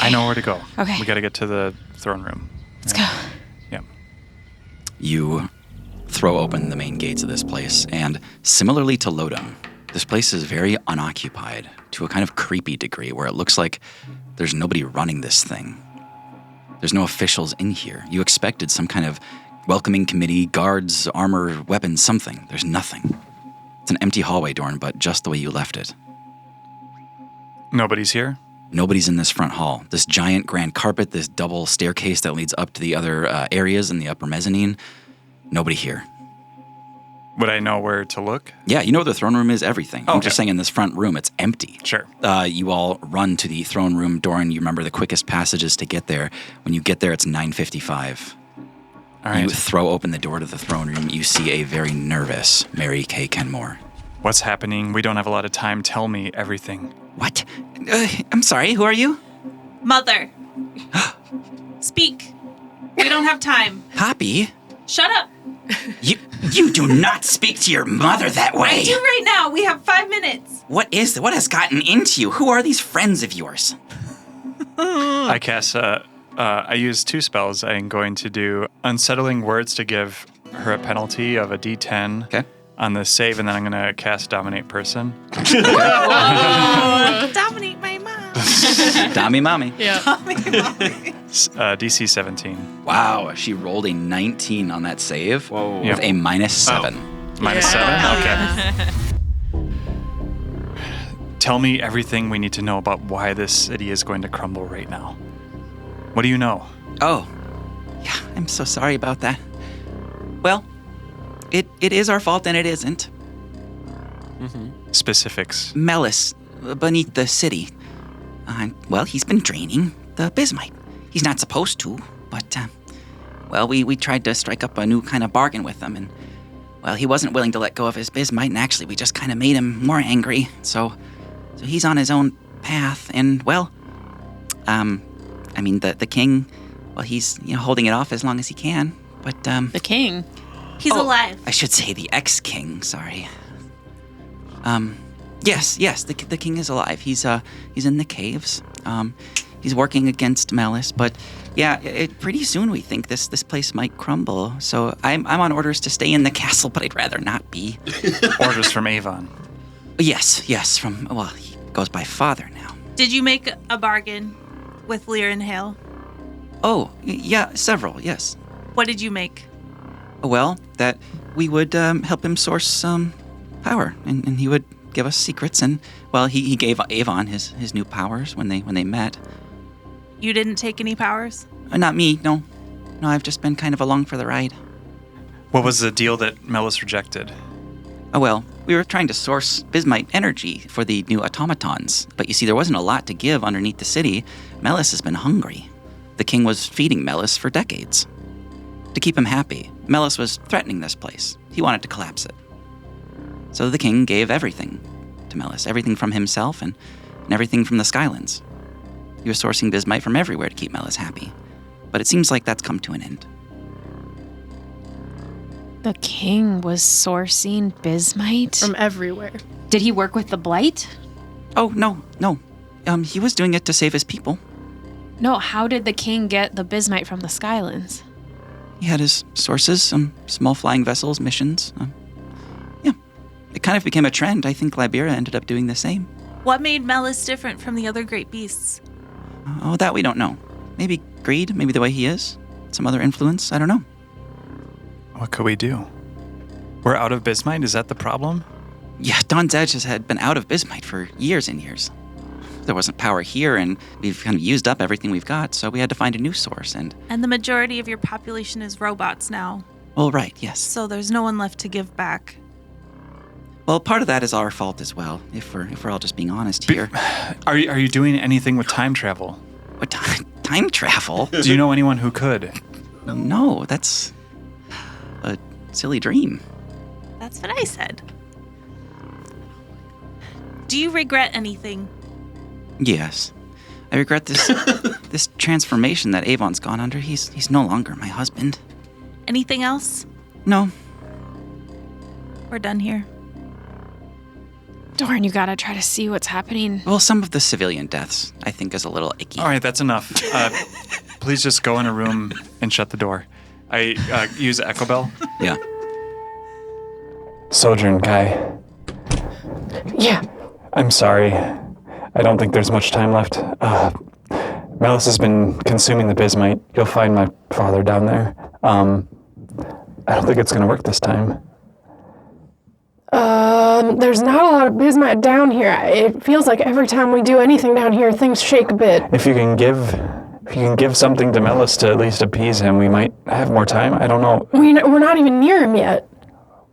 I know where to go. Okay. We got to get to the throne room. Let's go. Yeah. You throw open the main gates of this place, and similarly to Lodom, this place is very unoccupied to a kind of creepy degree where it looks like there's nobody running this thing. There's no officials in here. You expected some kind of welcoming committee, guards, armor, weapons, something. There's nothing. It's an empty hallway, Dorn, but just the way you left it. Nobody's here? Nobody's in this front hall. This giant grand carpet, this double staircase that leads up to the other areas in the upper mezzanine. Nobody here. Would I know where to look? Yeah, you know where the throne room is, everything. I'm Okay. just saying in this front room, it's empty. Sure. You all run to the throne room. Doran, you remember the quickest passages to get there. When you get there, it's 9:55. All right. You throw open the door to the throne room. You see a very nervous Mary Kay Kenmore. What's happening? We don't have a lot of time. Tell me everything. What? I'm sorry, who are you? Mother. Speak. We don't have time. Poppy? Shut up. You do not speak to your mother that way. I do right now. We have 5 minutes. What has gotten into you? Who are these friends of yours? I cast, I use 2 spells. I'm going to do Unsettling Words to give her a penalty of a D10 Okay. on the save, and then I'm going to cast Dominate Person. Dominate my mom. Dami Mommy. Yeah. DC 17. Wow, she rolled a 19 on that save Whoa. with Yep. a -7. -7? Okay. Tell me everything we need to know about why this city is going to crumble right now. What do you know? Oh, yeah, I'm so sorry about that. Well, it is our fault and it isn't. Specifics. Melis, beneath the city. Well, he's been draining the bismite. He's not supposed to, but, we tried to strike up a new kind of bargain with him, and, well, he wasn't willing to let go of his bismite, and actually we just kind of made him more angry, so he's on his own path, and, well, the king, well, he's, holding it off as long as he can, but, The king. He's alive. I should say the ex-king, sorry. Yes, the king is alive. He's in the caves. He's working against Melis, but yeah, pretty soon we think this place might crumble. So I'm on orders to stay in the castle, but I'd rather not be. Orders from Avon. Yes, he goes by father now. Did you make a bargain with Lear and Hale? Oh, yeah, several, yes. What did you make? Well, that we would help him source some power, and he would give us secrets, and, well, he gave Avon his new powers when they met. You didn't take any powers? Not me, no. No, I've just been kind of along for the ride. What was the deal that Melis rejected? Oh, well, we were trying to source bismite energy for the new automatons, but you see, there wasn't a lot to give underneath the city. Melis has been hungry. The king was feeding Melis for decades. To keep him happy, Melis was threatening this place. He wanted to collapse it. So the king gave everything to Melis, everything from himself and everything from the Skylands. He was sourcing bismite from everywhere to keep Melis happy, but it seems like that's come to an end. The king was sourcing bismite? From everywhere. Did he work with the Blight? Oh, no. He was doing it to save his people. No, how did the king get the bismite from the Skylands? He had his sources, some small flying vessels, missions. It kind of became a trend. I think Libera ended up doing the same. What made Melis different from the other great beasts? Oh, that we don't know. Maybe greed, maybe the way he is. Some other influence, I don't know. What could we do? We're out of bismite? Is that the problem? Yeah, Dawn's Edge has been out of bismite for years and years. there wasn't power here, and we've kind of used up everything we've got, so we had to find a new source, and... And the majority of your population is robots now. Well, right, yes. So there's no one left to give back. Well, part of that is our fault as well, if we're all just being honest here. Are you doing anything with time travel? What, time travel? Do you know anyone who could? No, that's a silly dream. That's what I said. Do you regret anything? Yes. I regret this transformation that Avon's gone under. He's no longer my husband. Anything else? No. We're done here. Doran, you gotta try to see what's happening. Well, some of the civilian deaths, I think, is a little icky. All right, that's enough. Please just go in a room and shut the door. I use Echo Bell. Yeah. Sojourn, Kai. Yeah. I'm sorry. I don't think there's much time left. Melis has been consuming the bismite. You'll find my father down there. I don't think it's going to work this time. There's not a lot of bismite down here. It feels like every time we do anything down here, things shake a bit. If you can give something to Melis to at least appease him, we might have more time. I don't know. We're not even near him yet.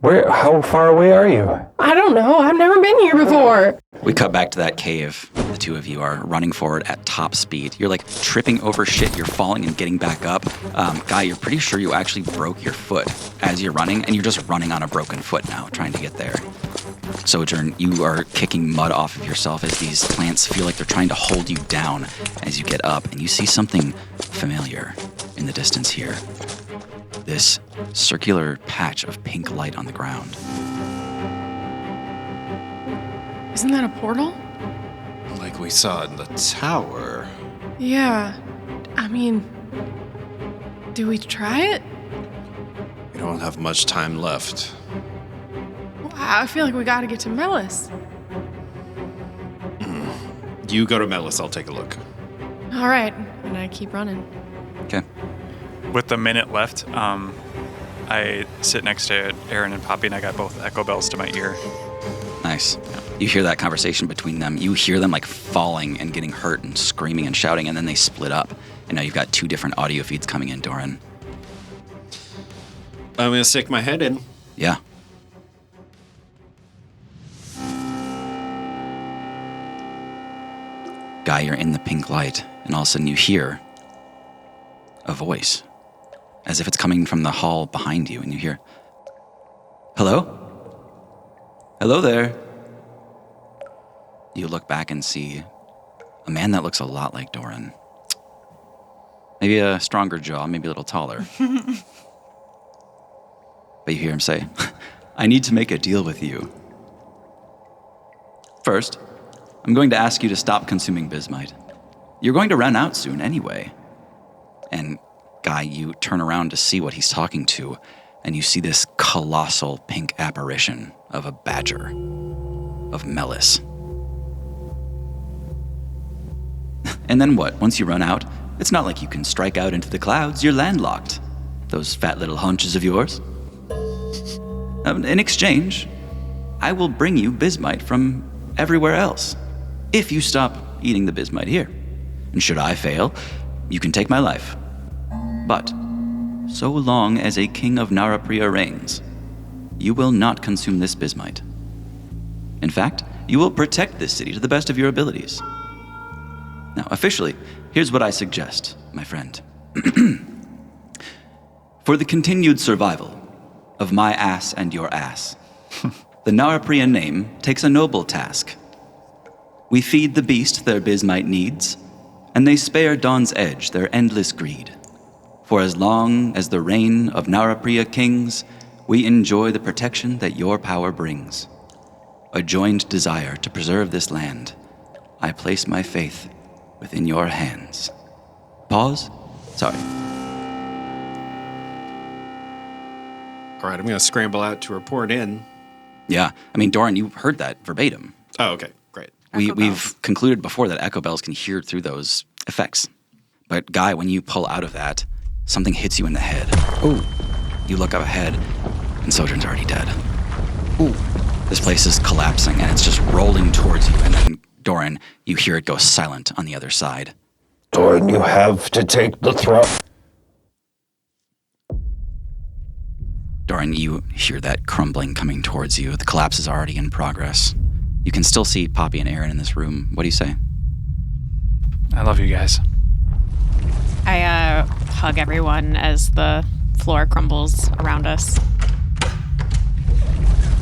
How far away are you? I don't know. I've never been here before. We cut back to that cave. The two of you are running forward at top speed. You're like tripping over shit. You're falling and getting back up. Guy, you're pretty sure you actually broke your foot as you're running, and you're just running on a broken foot now, trying to get there. Sojourn, you are kicking mud off of yourself as these plants feel like they're trying to hold you down as you get up, and you see something familiar in the distance here. This circular patch of pink light on the ground. Isn't that a portal? Like we saw in the tower. Yeah. I mean, do we try it? We don't have much time left. I feel like we gotta get to Melis. You go to Melis, I'll take a look. All right. And I keep running. Okay. With the minute left, I sit next to Aaron and Poppy, and I got both Echo Bells to my ear. Nice. You hear that conversation between them. You hear them like falling and getting hurt and screaming and shouting, and then they split up. And now you've got two different audio feeds coming in, Doran. I'm gonna stick my head in. Yeah. Guy, you're in the pink light, and all of a sudden you hear a voice, as if it's coming from the hall behind you, and you hear, "Hello? Hello there." You look back and see a man that looks a lot like Doran. Maybe a stronger jaw, maybe a little taller. But you hear him say, "I need to make a deal with you. First, I'm going to ask you to stop consuming bismite. You're going to run out soon anyway." And Guy, you turn around to see what he's talking to, and you see this colossal pink apparition of a badger, of Melis. And then what? Once you run out, it's not like you can strike out into the clouds. You're landlocked. Those fat little haunches of yours. In exchange, I will bring you bismite from everywhere else, if you stop eating the bismite here. And should I fail, you can take my life. But so long as a king of Narapria reigns, you will not consume this bismite. In fact, you will protect this city to the best of your abilities. Now, officially, here's what I suggest, my friend. For the continued survival of my ass and your ass, the Naraprian name takes a noble task. We feed the beast their bismite needs, and they spare Dawn's Edge their endless greed. For as long as the reign of Narapria kings, we enjoy the protection that your power brings. A joined desire to preserve this land, I place my faith within your hands. Pause? Sorry. All right, I'm gonna scramble out to report in. Yeah, I mean, Doran, you heard that verbatim. Oh, okay, great. We've concluded before that echo bells can hear through those effects. But Guy, when you pull out of that, something hits you in the head. Ooh. You look up ahead, and Sojourn's already dead. Ooh. This place is collapsing, and it's just rolling towards you, and then Doran, you hear it go silent on the other side. Doran, you have to take the thrust. Doran, you hear that crumbling coming towards you. The collapse is already in progress. You can still see Poppy and Aaron in this room. What do you say? I love you guys. I hug everyone as the floor crumbles around us.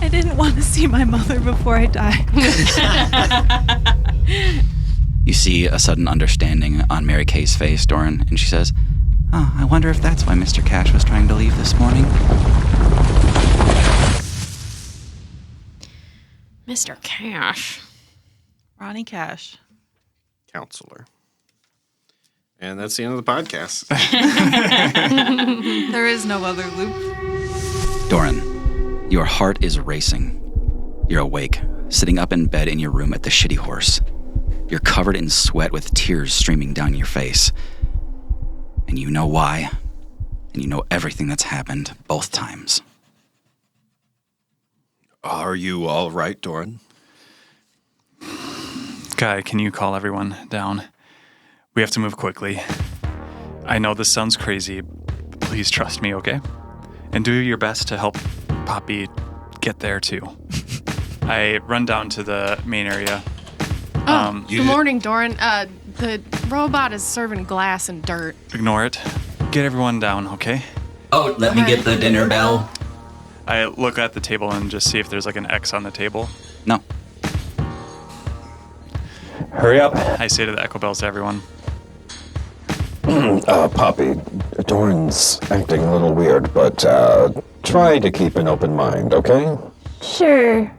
I didn't want to see my mother before I died. You see a sudden understanding on Mary Kay's face, Doran, and she says, "Oh, I wonder if that's why Mr. Cash was trying to leave this morning." Mr. Cash. Ronnie Cash. Counselor. And that's the end of the podcast. There is no other loop. Doran, your heart is racing. You're awake, sitting up in bed in your room at the Shitty Horse. You're covered in sweat with tears streaming down your face. And you know why. And you know everything that's happened both times. Are you all right, Doran? Guy, can you call everyone down? We have to move quickly. I know this sounds crazy. Please trust me, okay? And do your best to help Poppy get there, too. I run down to the main area. Good morning, Doran. The robot is serving glass and dirt. Ignore it. Get everyone down, okay? Oh, let me get the dinner bell. I look at the table and just see if there's like an X on the table. No. Hurry up. I say to the echo bells to everyone. Poppy, Doran's acting a little weird, but try to keep an open mind, okay? Sure.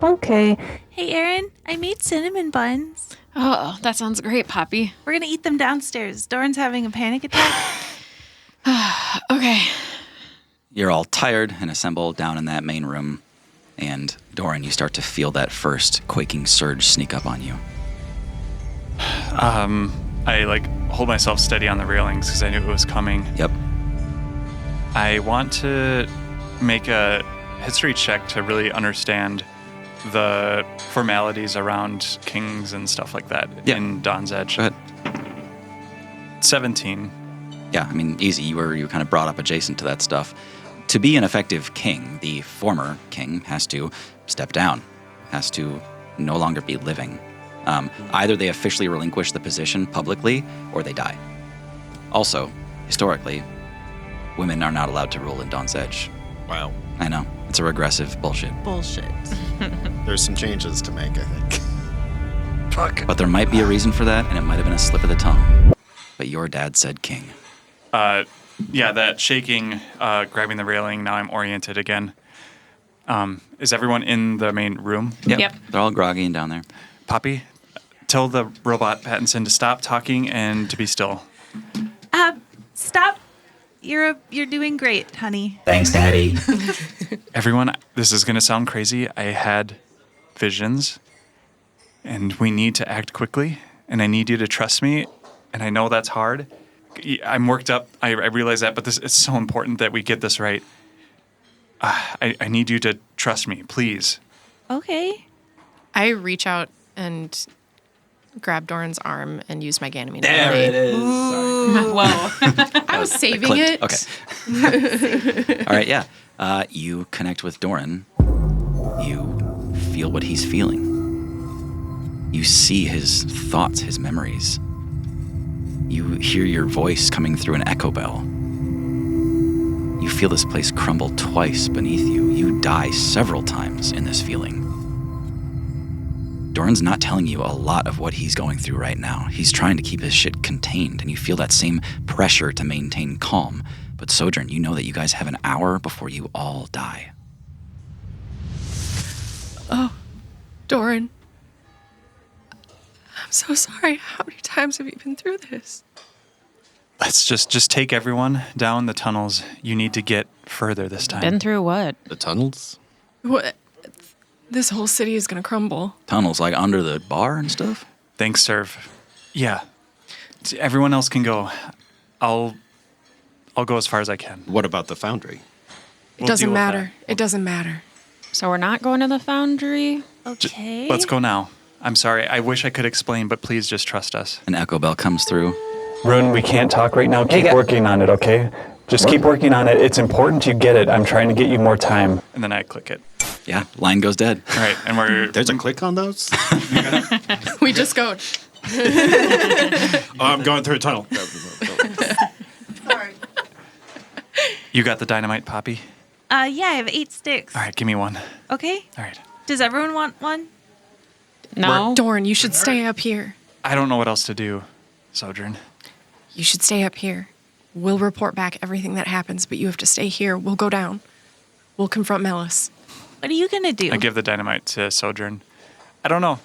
Okay. Hey, Aaron, I made cinnamon buns. Oh, that sounds great, Poppy. We're going to eat them downstairs. Doran's having a panic attack. Okay. You're all tired and assembled down in that main room. And Doran, you start to feel that first quaking surge sneak up on you. I hold myself steady on the railings because I knew it was coming. Yep. I want to make a history check to really understand the formalities around kings and stuff like that in Dawn's Edge. Go ahead. 17. Yeah, I mean, easy. You were kind of brought up adjacent to that stuff. To be an effective king, the former king has to step down, has to no longer be living. Either they officially relinquish the position publicly or they die. Also, historically, women are not allowed to rule in Dawn's Edge. Wow. I know. It's a regressive bullshit. Bullshit. There's some changes to make, I think. Fuck. But there might be a reason for that, and it might have been a slip of the tongue. But your dad said king. Yeah, that shaking, grabbing the railing, now I'm oriented again. Is everyone in the main room? Yep. They're all groggy and down there. Poppy, tell the robot Pattinson to stop talking and to be still. Stop. You're doing great, honey. Thanks, Daddy. Everyone, this is going to sound crazy. I had visions, and we need to act quickly, and I need you to trust me, and I know that's hard. I'm worked up. I realize that, but it's so important that we get this right. I need you to trust me, please. Okay. I reach out and grab Doran's arm and use my Ganymede. There it is. Whoa. I was saving it. Okay. All right, yeah. You connect with Doran. You feel what he's feeling. You see his thoughts, his memories. You hear your voice coming through an echo bell. You feel this place crumble twice beneath you. You die several times in this feeling. Doran's not telling you a lot of what he's going through right now. He's trying to keep his shit contained, and you feel that same pressure to maintain calm. But Sojourn, you know that you guys have an hour before you all die. Oh, Doran. I'm so sorry. How many times have you been through this? Let's just take everyone down the tunnels. You need to get further this time. Been through what? The tunnels? What? This whole city is going to crumble. Tunnels, like under the bar and stuff? Thanks, Serve. Yeah. Everyone else can go. I'll go as far as I can. What about the foundry? It doesn't matter. It doesn't matter. So we're not going to the foundry? Okay. Let's go now. I'm sorry. I wish I could explain, but please just trust us. An echo bell comes through. Rune, we can't talk right now. Keep working on it, okay? Just keep working on it. It's important you get it. I'm trying to get you more time. And then I click it. Yeah, line goes dead. All right, and we're... There's a click on those? We just go. I'm going through a tunnel. You got the dynamite, Poppy? Yeah, I have 8 sticks. All right, give me one. Okay. All right. Does everyone want one? No. Doran, you should stay up here. I don't know what else to do, Sojourn. You should stay up here. We'll report back everything that happens, but you have to stay here. We'll go down. We'll confront Melis. What are you gonna do? I give the dynamite to Sojourn. I don't know.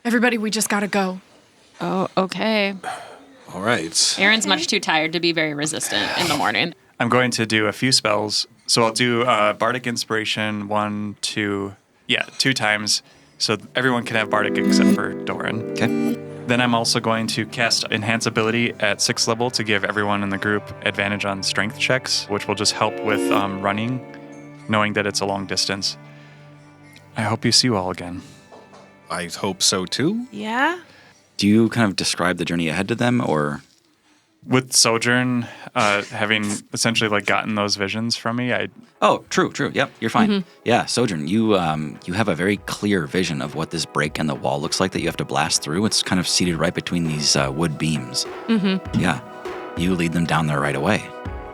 Everybody, we just gotta go. Oh, okay. All right. Aaron's much too tired to be very resistant in the morning. I'm going to do a few spells. So I'll do Bardic Inspiration 1, 2, 2 times. So everyone can have Bardic except for Doran. Okay. Then I'm also going to cast Enhance Ability at 6th level to give everyone in the group advantage on strength checks, which will just help with running, knowing that it's a long distance. I hope you see you all again. I hope so too. Yeah? Do you kind of describe the journey ahead to them, or? With Sojourn having essentially like gotten those visions from me, Oh, true. Yep, you're fine. Yeah, Sojourn, you have a very clear vision of what this break in the wall looks like that you have to blast through. It's kind of seated right between these wood beams. Yeah, you lead them down there right away.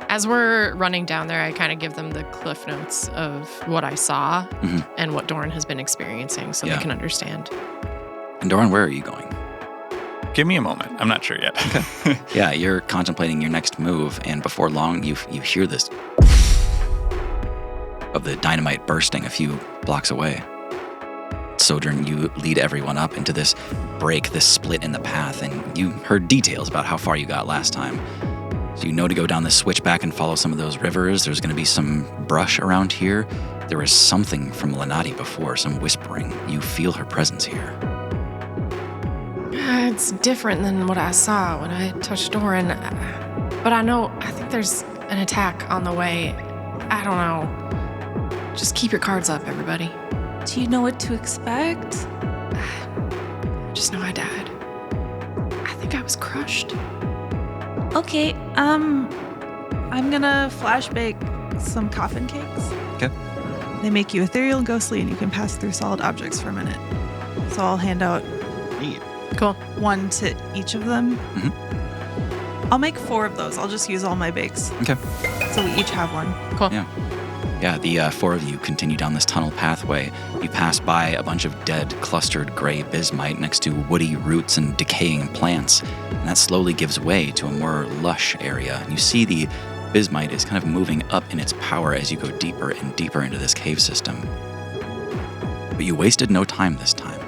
As we're running down there, I kind of give them the cliff notes of what I saw and what Doran has been experiencing so they can understand. And Doran, where are you going? Give me a moment. I'm not sure yet. Okay. Yeah, you're contemplating your next move, and before long, you hear this of the dynamite bursting a few blocks away. Sojourn, you lead everyone up into this break, this split in the path, and you heard details about how far you got last time. So you know to go down this switchback and follow some of those rivers. There's going to be some brush around here. There was something from Lenati before, some whispering. You feel her presence here. It's different than what I saw when I touched Doran. But I think there's an attack on the way. I don't know. Just keep your cards up, everybody. Do you know what to expect? I just know I died. I think I was crushed. Okay, I'm gonna flashbang some coffin cakes. Okay. They make you ethereal and ghostly, and you can pass through solid objects for a minute. So I'll hand out Neat. Cool. 1 to each of them. I'll make 4 of those. I'll just use all my bakes. Okay. So we each have one. Cool. Yeah, the 4 of you continue down this tunnel pathway. You pass by a bunch of dead, clustered gray bismite next to woody roots and decaying plants, and that slowly gives way to a more lush area. And you see the bismite is kind of moving up in its power as you go deeper and deeper into this cave system. But you wasted no time this time.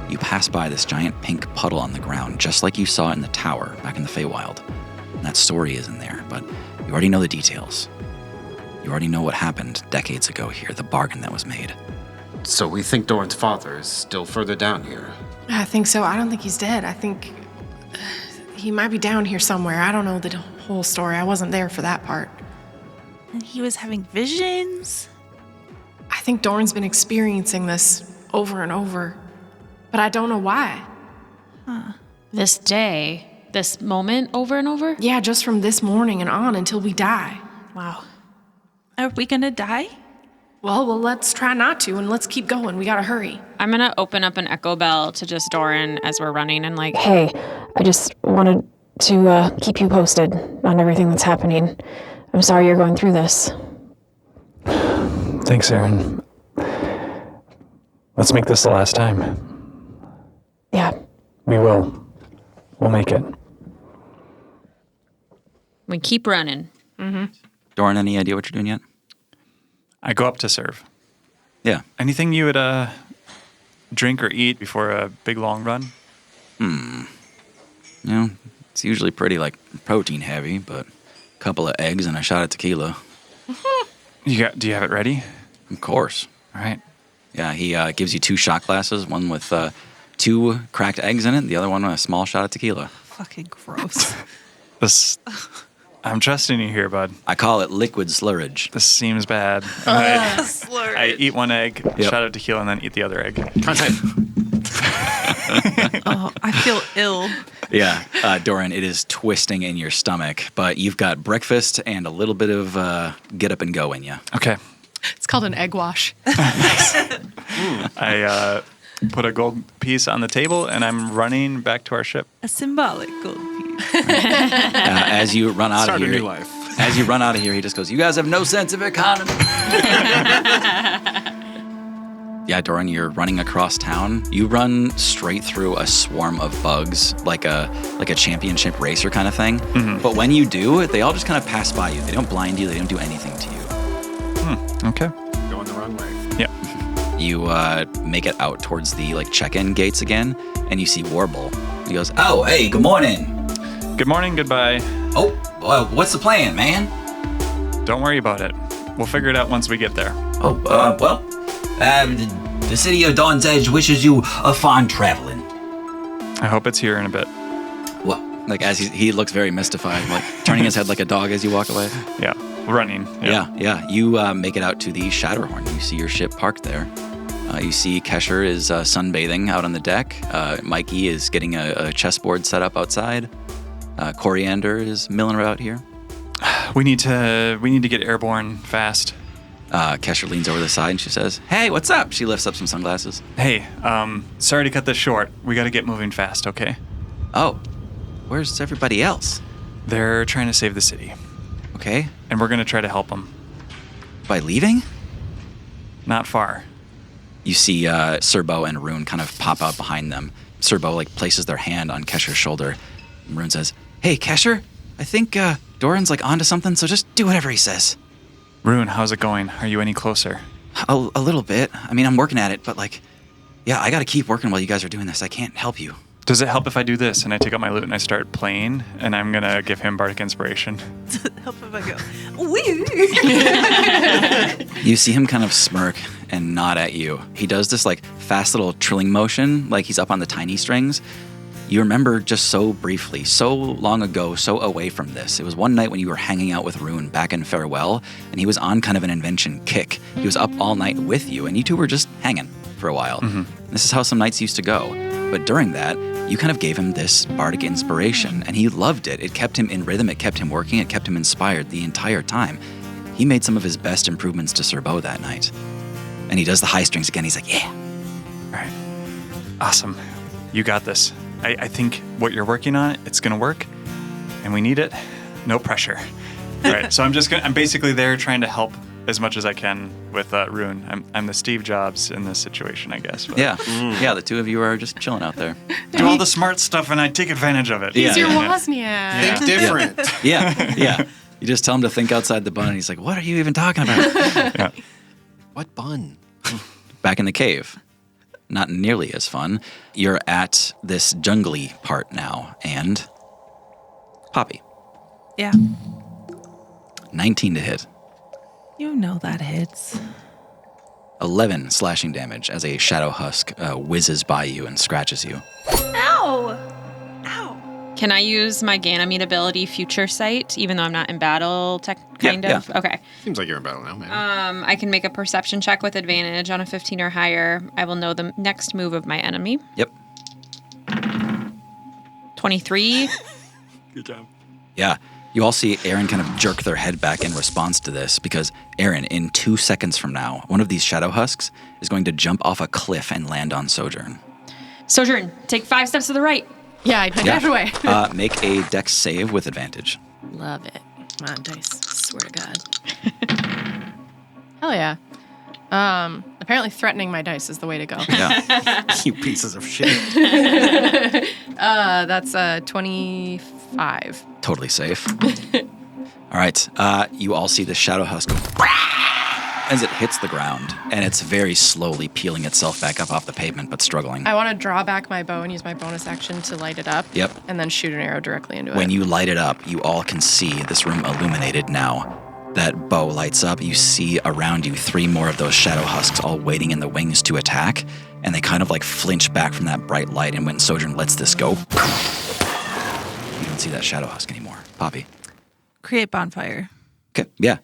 You pass by this giant pink puddle on the ground, just like you saw in the tower back in the Feywild. And that story is in there, but you already know the details. You already know what happened decades ago here, the bargain that was made. So we think Doran's father is still further down here. I think so. I don't think he's dead. I think he might be down here somewhere. I don't know the whole story. I wasn't there for that part. And he was having visions? I think Doran's been experiencing this over and over, but I don't know why. This day, this moment over and over? Yeah, just from this morning and on until we die. Wow. Are we gonna die? Well, let's try not to, and let's keep going. We gotta hurry. I'm gonna open up an echo bell to just Doran as we're running and like, Hey, I just wanted to keep you posted on everything that's happening. I'm sorry you're going through this. Thanks, Aaron. Let's make this the last time. Yeah. We will. We'll make it. we keep running. Doran, any idea what you're doing yet? I go up to serve. Yeah. Anything you would drink or eat before a big long run? You know, it's usually pretty like protein heavy, but a couple of eggs and a shot of tequila. Do you have it ready? Of course. All right. Yeah, he gives you 2 shot glasses, one with 2 cracked eggs in it, the other one with a small shot of tequila. Fucking gross. I'm trusting you here, bud. I call it liquid slurridge. This seems bad. I Slurry. eat one egg, shot of tequila, and then eat the other egg. Contact. Oh, I feel ill. Yeah, Doran, it is twisting in your stomach, but you've got breakfast and a little bit of get up and go in you. Okay. It's called an egg wash. I put a gold piece on the table, and I'm running back to our ship. A symbolic gold piece. As you run out Start of a here, new life. As you run out of here, he just goes, "You guys have no sense of economy." Yeah, Doran, you're running across town. You run straight through a swarm of bugs, like a championship racer kind of thing. Mm-hmm. But when you do, they all just kind of pass by you. They don't blind you. They don't do anything to you. Okay. Going the wrong way. Yeah. You make it out towards the check-in gates again, and you see Warble. He goes, "Oh, hey, good morning." Good morning, goodbye. Oh, what's the plan, man? Don't worry about it. We'll figure it out once we get there. Oh, the city of Dawn's Edge wishes you a fond traveling. I hope it's here in a bit. What? As he looks very mystified, turning his head like a dog as you walk away. Yeah, running. Yeah. You make it out to the Shatterhorn. You see your ship parked there. You see Kesher is sunbathing out on the deck. Mikey is getting a chessboard set up outside. Coriander is milling about here. We need to get airborne fast. Kesher leans over the side and she says, "Hey, what's up?" She lifts up some sunglasses. Hey, sorry to cut this short. We got to get moving fast, okay? Oh, where's everybody else? They're trying to save the city. Okay. And we're going to try to help them. By leaving? Not far. You see Serbo and Rune kind of pop out behind them. Serbo places their hand on Kesher's shoulder. And Rune says, "Hey, Kesher, I think Doran's onto something, so just do whatever he says." Rune, how's it going? Are you any closer? A little bit. I mean, I'm working at it, but yeah, I got to keep working while you guys are doing this. I can't help you. Does it help if I do this and I take out my lute and I start playing and I'm going to give him bardic inspiration? Does it help if I go, wee? You see him kind of smirk and nod at you. He does this fast little trilling motion, like he's up on the tiny strings. You remember just so briefly, so long ago, so away from this. It was one night when you were hanging out with Rune back in Farewell, and he was on kind of an invention kick. He was up all night with you, and you two were just hanging for a while. Mm-hmm. This is how some nights used to go. But during that, you kind of gave him this bardic inspiration, and he loved it. It kept him in rhythm, it kept him working, it kept him inspired the entire time. He made some of his best improvements to Serbo that night. And he does the high strings again. He's like, "Yeah." All right. Awesome. You got this. I think what you're working on, it's going to work, and we need it. No pressure. All right, so I'm basically there trying to help as much as I can with Rune. I'm the Steve Jobs in this situation, I guess. But. Yeah, yeah. The two of you are just chilling out there. Do all the smart stuff, and I take advantage of it. He's your Wozniak. Think different. Yeah. You just tell him to think outside the bun, and he's like, "What are you even talking about?" Yeah. What bun? Back in the cave. Not nearly as fun. You're at this jungly part now, and Poppy. Yeah. 19 to hit. You know that hits. 11 slashing damage as a shadow husk whizzes by you and scratches you. Ow! Ow. Can I use my Ganymede ability, Future Sight, even though I'm not in battle, kind of? Yeah. Okay. Seems like you're in battle now, man. I can make a perception check with advantage on a 15 or higher. I will know the next move of my enemy. Yep. 23. Good job. Yeah. You all see Aaron kind of jerk their head back in response to this because, Aaron, in 2 seconds from now, one of these shadow husks is going to jump off a cliff and land on Sojourn. Sojourn, take 5 steps to the right. Yeah, I dash away. Make a dex save with advantage. Love it. Come on, dice. Swear to God. Hell yeah. Apparently threatening my dice is the way to go. Yeah. You pieces of shit. That's 25. Totally safe. All right. You all see the shadow husk go as it hits the ground, and it's very slowly peeling itself back up off the pavement, but struggling. I want to draw back my bow and use my bonus action to light it up. Yep. And then shoot an arrow directly into it. When you light it up, you all can see this room illuminated now. That bow lights up. You see around you 3 more of those shadow husks all waiting in the wings to attack, and they kind of flinch back from that bright light, and when Sojourn lets this go, you don't see that shadow husk anymore. Poppy. Create bonfire. Okay, yeah.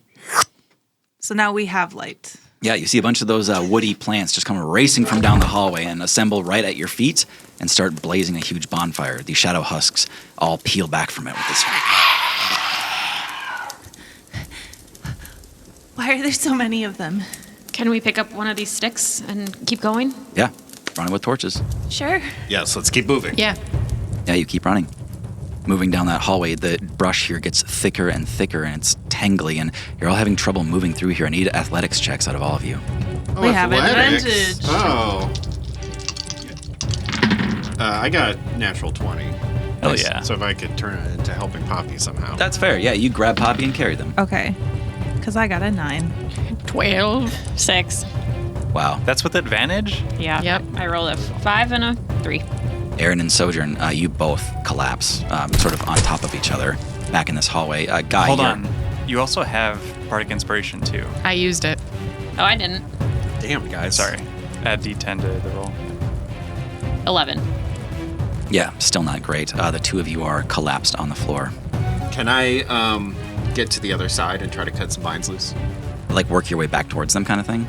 So now we have light. Yeah, you see a bunch of those woody plants just come racing from down the hallway and assemble right at your feet and start blazing a huge bonfire. The shadow husks all peel back from it with this. Why are there so many of them? Can we pick up one of these sticks and keep going? Yeah, running with torches. Sure. Yes, let's keep moving. Yeah. Yeah, you keep running. Moving down that hallway, the brush here gets thicker and thicker, and it's tangly, and you're all having trouble moving through here. I need athletics checks out of all of you. Oh, We have athletics. advantage. Oh. I got natural 20. Hell yeah. So if I could turn it into helping Poppy somehow. That's fair. Yeah, you grab Poppy and carry them. Okay. Because I got a 9. 12. 6. Wow. That's with advantage? Yeah. Yep. I rolled a 5 and a 3. Aaron and Sojourn, you both collapse, sort of on top of each other, back in this hallway. Guy, Hold you're- on. You also have Bardic Inspiration, too. I used it. Oh, I didn't. Damn, guys. Sorry. Add D10 to the roll. 11. Yeah, still not great. The two of you are collapsed on the floor. Can I get to the other side and try to cut some vines loose? Like work your way back towards them kind of thing?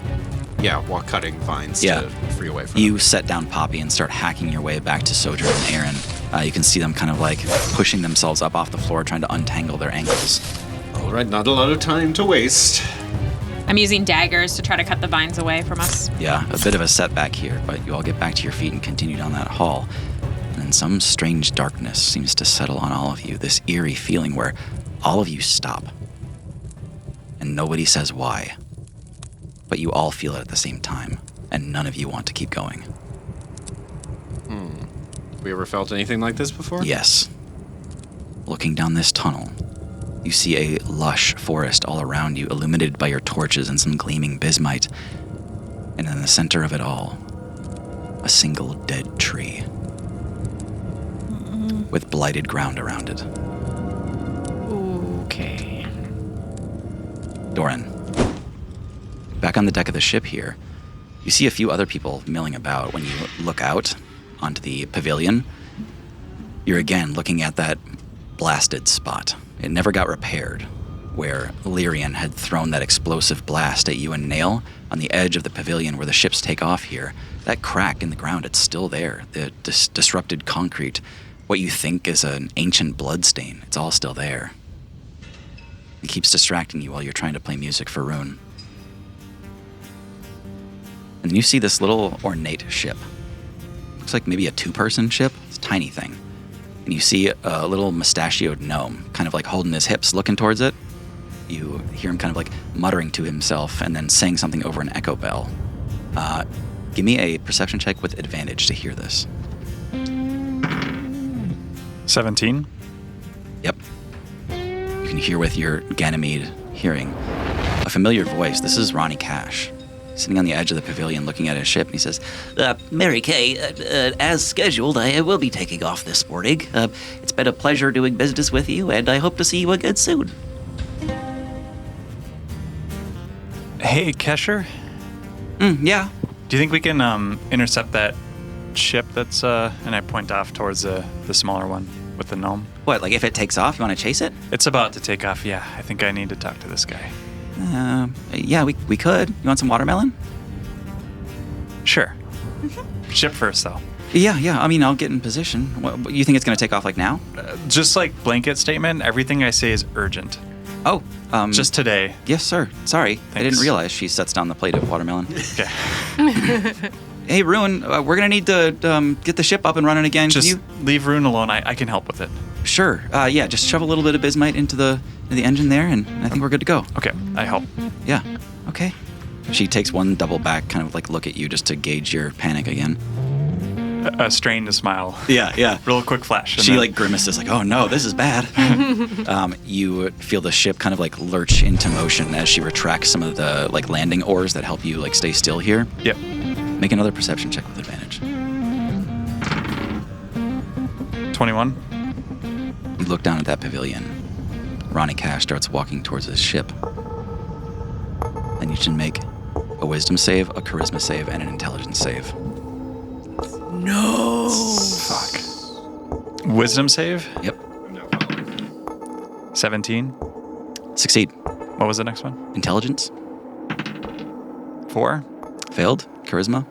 Yeah, while cutting vines Yeah. to free away from You them. set down Poppy and start hacking your way back to Sojourn and Aaron. You can see them kind of like pushing themselves up off the floor, trying to untangle their ankles. All right, not a lot of time to waste. I'm using daggers to try to cut the vines away from us. Yeah, a bit of a setback here, but you all get back to your feet and continue down that hall. And then some strange darkness seems to settle on all of you, this eerie feeling where all of you stop. And nobody says why. But you all feel it at the same time, and none of you want to keep going. We ever felt anything like this before? Yes. Looking down this tunnel, you see a lush forest all around you, illuminated by your torches and some gleaming bismite. And in the center of it all, a single dead tree with blighted ground around it. Okay. Doran, back on the deck of the ship here, you see a few other people milling about. When you look out onto the pavilion, you're again looking at that blasted spot. It never got repaired, where Lyrian had thrown that explosive blast at you and Nail on the edge of the pavilion where the ships take off here. That crack in the ground, it's still there. The disrupted concrete, what you think is an ancient bloodstain, it's all still there. It keeps distracting you while you're trying to play music for Rune. And you see this little ornate ship. Looks like maybe a 2-person ship. It's a tiny thing. And you see a little mustachioed gnome kind of like holding his hips, looking towards it. You hear him kind of like muttering to himself and then saying something over an echo bell. Give me a perception check with advantage to hear this. 17. Yep. You can hear with your Ganymede hearing a familiar voice. This is Ronnie Cash, sitting on the edge of the pavilion looking at his ship, and he says, Mary Kay, as scheduled, I will be taking off this morning. It's been a pleasure doing business with you, and I hope to see you again soon. Hey, Kesher, yeah. do you think we can intercept that ship that's, and I point off towards the smaller one with the gnome? What, like if it takes off, you want to chase it? It's about to take off, yeah. I think I need to talk to this guy. Yeah, we could. You want some watermelon? Sure. Ship first, though. Yeah. I mean, I'll get in position. What, you think it's going to take off like now? Just like blanket statement, everything I say is urgent. Oh, just today. Yes, sir. Sorry. I Thanks. didn't realize. She sets down the plate of watermelon. Okay. Hey, Ruin, we're going to need to get the ship up and running again. Just Can you? leave Rune alone. I can help with it. Sure. Yeah, just shove a little bit of bismite into the engine there, and I think we're good to go. Okay, I help. Yeah. Okay. She takes one double back, kind of like look at you just to gauge your panic again. A strained smile. Yeah. Real quick flash. and She then- like grimaces, like, "Oh no, this is bad." You feel the ship kind of like lurch into motion as she retracts some of the like landing oars that help you like stay still here. Yep. Make another perception check with advantage. 21. You look down at that pavilion. Ronnie Cash starts walking towards his ship. And you should make a wisdom save, a charisma save, and an intelligence save. No. Fuck. Wisdom save? Yep. 17. Succeed. What was the next one? Intelligence. 4. Failed. Charisma.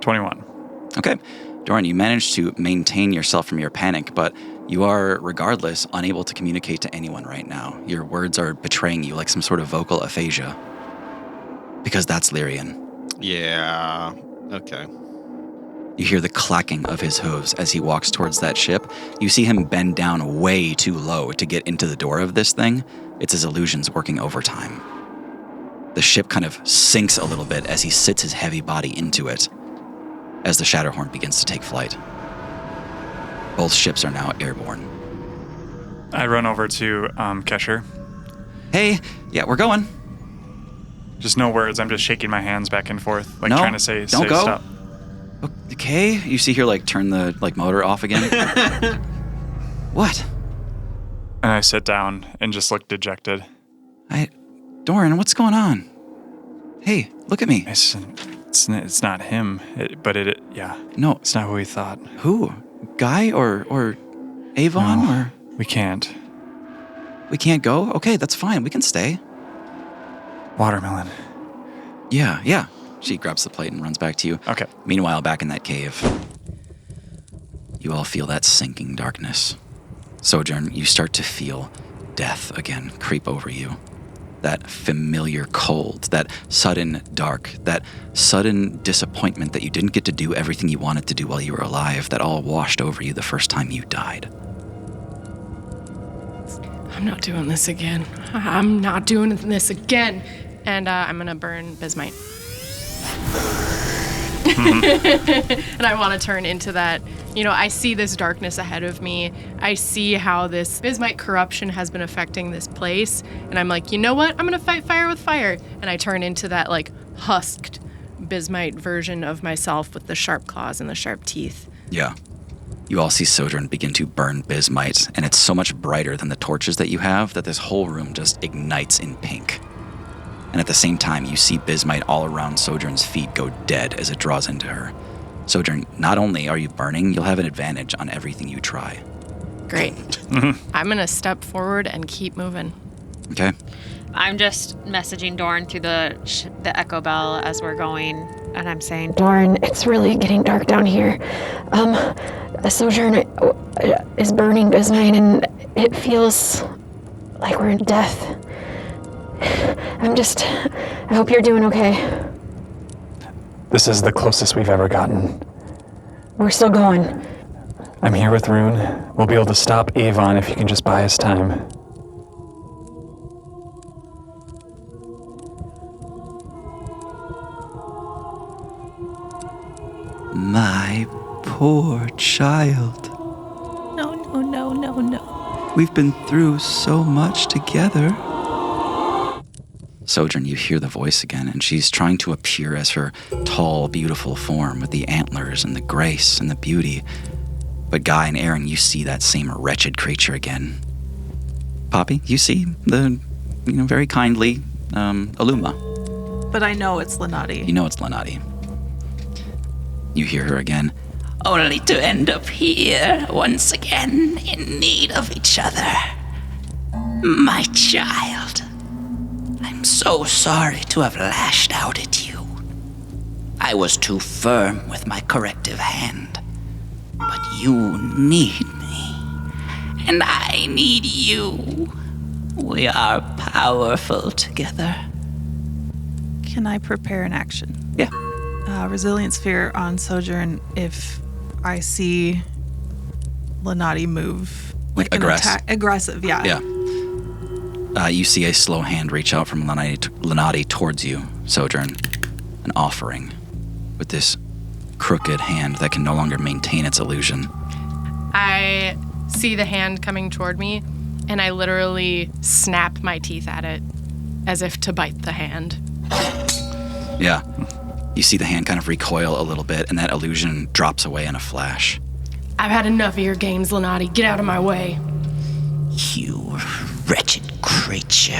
21. Okay. Doran, you managed to maintain yourself from your panic, but you are, regardless, unable to communicate to anyone right now. Your words are betraying you like some sort of vocal aphasia. Because that's Lyrian. Yeah. Okay. You hear the clacking of his hooves as he walks towards that ship. You see him bend down way too low to get into the door of this thing. It's his illusions working overtime. The ship kind of sinks a little bit as he sits his heavy body into it, as the Shatterhorn begins to take flight. Both ships are now airborne. I run over to Kesher. Hey, yeah, we're going. Just no words. I'm just shaking my hands back and forth, like No, trying to say don't go. stop. Okay, you see here, like, turn the motor off again. What? And I sit down and just look dejected. Doran, what's going on? Hey, look at me. It's not him, yeah. No. It's not who we thought. Who? Guy or Avon? No, or we can't. We can't go? Okay, that's fine. We can stay. Watermelon. Yeah. She grabs the plate and runs back to you. Okay. Meanwhile, back in that cave, you all feel that sinking darkness. Sojourn, you start to feel death again creep over you. That familiar cold, that sudden dark, that sudden disappointment that you didn't get to do everything you wanted to do while you were alive, that all washed over you the first time you died. I'm not doing this again. I'm not doing this again. And I'm going to burn Bismite. And I want to turn into that. I see this darkness ahead of me. I see how this Bismite corruption has been affecting this place. And I'm like, you know what? I'm going to fight fire with fire. And I turn into that, like, husked Bismite version of myself with the sharp claws and the sharp teeth. Yeah. You all see Sojourn begin to burn Bismite, and it's so much brighter than the torches that you have that this whole room just ignites in pink. And at the same time, you see Bismite all around Sojourn's feet go dead as it draws into her. Sojourn, not only are you burning, you'll have an advantage on everything you try. Great. I'm going to step forward and keep moving. Okay. I'm just messaging Doran through the echo bell as we're going, and I'm saying, Doran, it's really getting dark down here. Sojourn is burning Bismite, and it feels like we're in death. I hope you're doing okay. This is the closest we've ever gotten. We're still going. I'm here with Rune. We'll be able to stop Avon if you can just buy us time. My poor child. No. We've been through so much together. Sojourn, you hear the voice again, and she's trying to appear as her tall, beautiful form with the antlers and the grace and the beauty. But Guy and Aaron, you see that same wretched creature again. Poppy, you see the, very kindly Aluma. But I know it's Lenati. You know it's Lenati. You hear her again. Only to end up here once again in need of each other. My child. I'm so sorry to have lashed out at you. I was too firm with my corrective hand. But you need me. And I need you. We are powerful together. Can I prepare an action? Yeah. Resilience Sphere on Sojourn if I see Lenati move. Like aggressive. Aggressive, yeah. Yeah. You see a slow hand reach out from Lenati towards you, Sojourn, an offering with this crooked hand that can no longer maintain its illusion. I see the hand coming toward me, and I literally snap my teeth at it as if to bite the hand. Yeah. You see the hand kind of recoil a little bit, and that illusion drops away in a flash. I've had enough of your games, Lenati. Get out of my way. You wretched creature.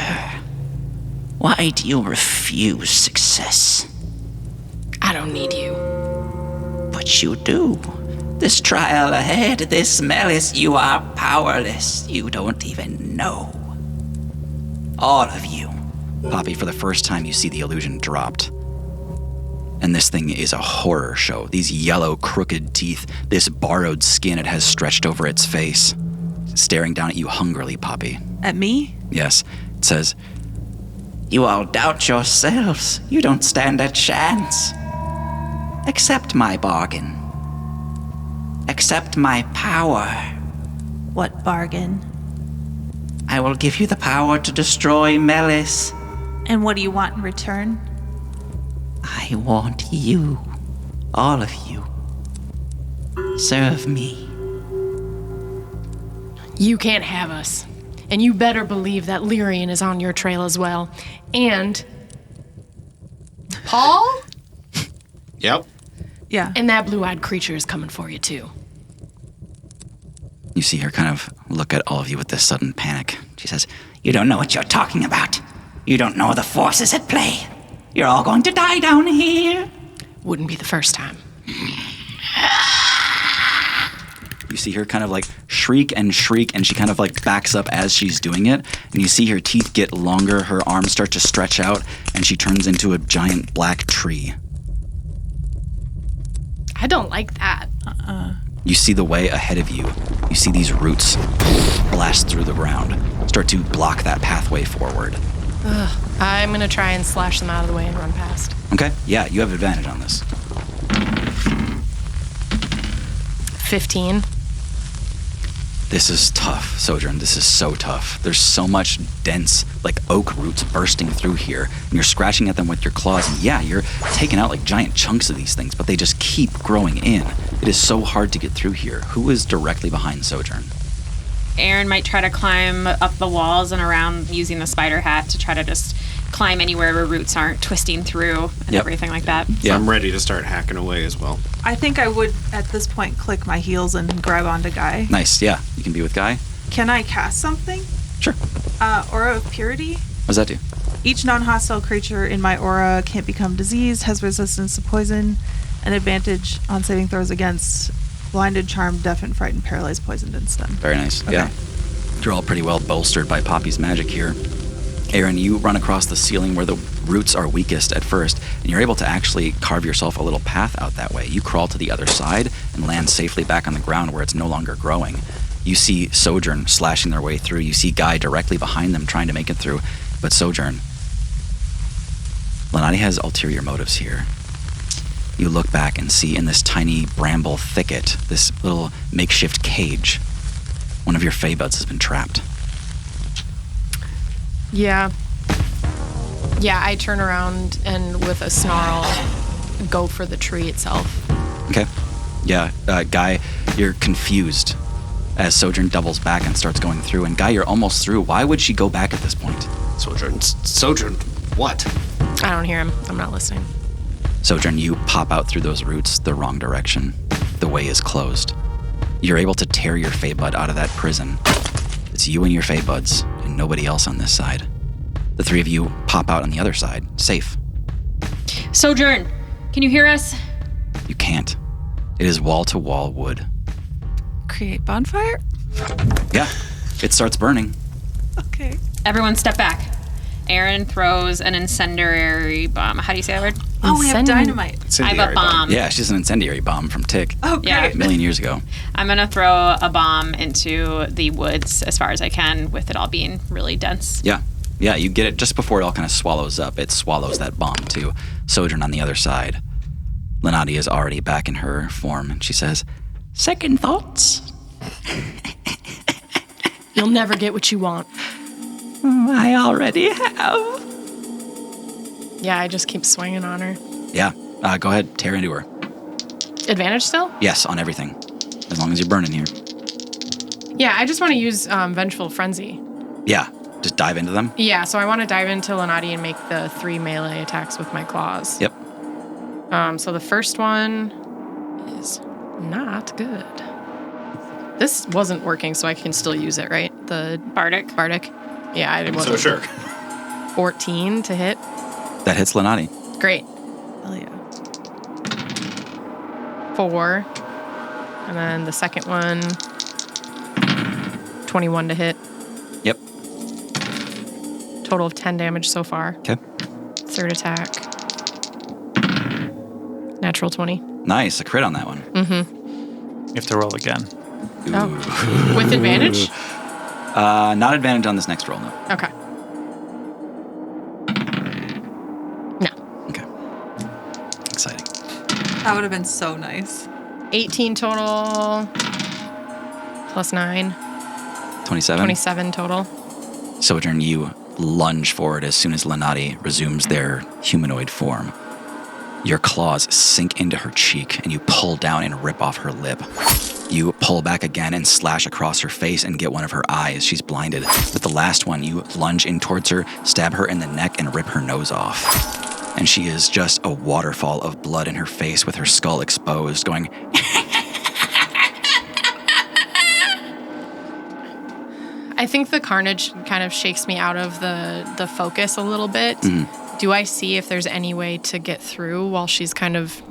Why do you refuse success? I don't need you. But you do. This trial ahead, this malice, you are powerless. You don't even know. All of you. Poppy, for the first time, you see the illusion dropped. And this thing is a horror show. These yellow, crooked teeth, this borrowed skin it has stretched over its face. Staring down at you hungrily, Poppy. At me? Yes. It says, You all doubt yourselves. You don't stand a chance. Accept my bargain. Accept my power. What bargain? I will give you the power to destroy Melis. And what do you want in return? I want you. All of you. Serve me. You can't have us. And you better believe that Lyrian is on your trail as well. And Paul? Yep. Yeah. And that blue-eyed creature is coming for you too. you see her kind of look at all of you with this sudden panic. She says, You don't know what you're talking about. You don't know the forces at play. You're all going to die down here. Wouldn't be the first time. You see her kind of like shriek, and she kind of like backs up as she's doing it, and you see her teeth get longer, her arms start to stretch out, and she turns into a giant black tree. I don't like that. You see the way ahead of you. You see these roots blast through the ground, start to block that pathway forward. I'm gonna try and slash them out of the way and run past. Okay, yeah, you have advantage on this. 15. This is tough, Sojourn. This is so tough. There's so much dense, like oak roots bursting through here, and you're scratching at them with your claws, and yeah, you're taking out like giant chunks of these things, but they just keep growing in. It is so hard to get through here. Who is directly behind Sojourn? Aaron might try to climb up the walls and around using the spider hat to try to just climb anywhere where roots aren't twisting through and everything like that. Yeah, I'm ready to start hacking away as well. I think I would, at this point, click my heels and grab onto Guy. Nice, yeah. You can be with Guy. Can I cast something? Sure. Aura of Purity. What does that do? Each non-hostile creature in my aura can't become diseased, has resistance to poison, and advantage on saving throws against blinded, charmed, deafened, frightened, paralyzed, poisoned, and stunned. Very nice, Okay. yeah. You're all pretty well bolstered by Poppy's magic here. Aaron, you run across the ceiling where the roots are weakest at first, and you're able to actually carve yourself a little path out that way. You crawl to the other side and land safely back on the ground where it's no longer growing. You see Sojourn slashing their way through. You see Guy directly behind them trying to make it through. But Sojourn, Lenati has ulterior motives here. You look back and see in this tiny bramble thicket, this little makeshift cage, one of your Fey buds has been trapped. Yeah. Yeah, I turn around and with a snarl go for the tree itself. Okay. Yeah, Guy, you're confused as Sojourn doubles back and starts going through. And Guy, you're almost through. Why would she go back at this point? Sojourn, what? I don't hear him. I'm not listening. Sojourn, you pop out through those roots the wrong direction. The way is closed. You're able to tear your Fey bud out of that prison. It's you and your Fey buds, and nobody else on this side. The three of you pop out on the other side, safe. Sojourn, can you hear us? You can't. It is wall-to-wall wood. Create bonfire? Yeah, it starts burning. Okay. Everyone step back. Aaron throws an incendiary bomb. How do you say that word? Oh, we have dynamite. I have a bomb. Yeah, she's an incendiary bomb from Tick. Oh, Yeah. great. A million years ago. I'm going to throw a bomb into the woods as far as I can with it all being really dense. Yeah. Yeah, you get it just before it all kind of swallows up. It swallows that bomb too. Sojourn on the other side. Lenati is already back in her form, and she says, Second thoughts? You'll never get what you want. I already have. Yeah, I just keep swinging on her. yeah, go ahead, tear into her. Advantage still? Yes, on everything. As long as you're burning here. Yeah, I just want to use Vengeful Frenzy. Yeah, just dive into them. Yeah, so I want to dive into Lenati and make the 3 melee attacks with my claws. Yep. So the first one is not good. This wasn't working, so I can still use it, right? The Bardic. Yeah, I wasn't. So sure. 14 to hit. That hits Lenati. Great. Hell yeah. 4. And then the second one, 21 to hit. Yep. Total of 10 damage so far. Okay. Third attack. Natural 20. Nice. A crit on that one. You have to roll again. Oh. With advantage? Not advantage on this next roll, no. Okay. No. Okay. Exciting. That would have been so nice. 18 total. Plus 9. 27? 27 total. Sojourn, you lunge forward as soon as Lenati resumes their humanoid form. Your claws sink into her cheek, and you pull down and rip off her lip. You pull back again and slash across her face and get one of her eyes. She's blinded. With the last one, you lunge in towards her, stab her in the neck, and rip her nose off. And she is just a waterfall of blood in her face with her skull exposed, going... I think the carnage kind of shakes me out of the focus a little bit. Do I see if there's any way to get through while she's kind of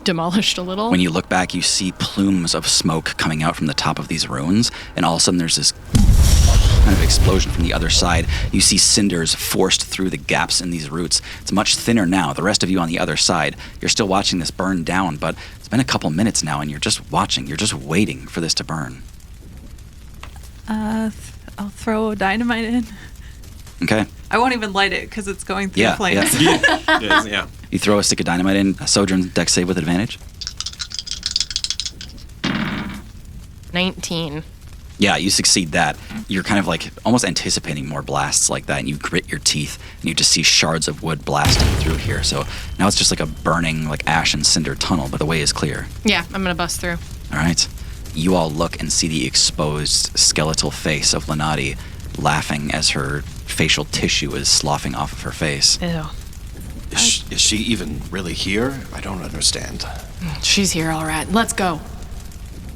demolished a little? When you look back, you see plumes of smoke coming out from the top of these ruins, and all of a sudden there's this kind of explosion from the other side. You see cinders forced through the gaps in these roots. It's much thinner now. The rest of you on the other side, you're still watching this burn down, but it's been a couple minutes now, and you're just watching. You're just waiting for this to burn. I'll throw dynamite in. Okay. I won't even light it because it's going through Yeah, flames. Yeah. You throw a stick of dynamite in. Sojourn, dex save with advantage. 19. Yeah, you succeed that. You're kind of like almost anticipating more blasts like that, and you grit your teeth, and you just see shards of wood blasting through here. So now it's just like a burning, like ash and cinder tunnel, but the way is clear. Yeah, I'm going to bust through. All right. You all look and see the exposed skeletal face of Lenati laughing as her facial tissue is sloughing off of her face. Ew. Is she even really here? I don't understand. She's here, all right. Let's go.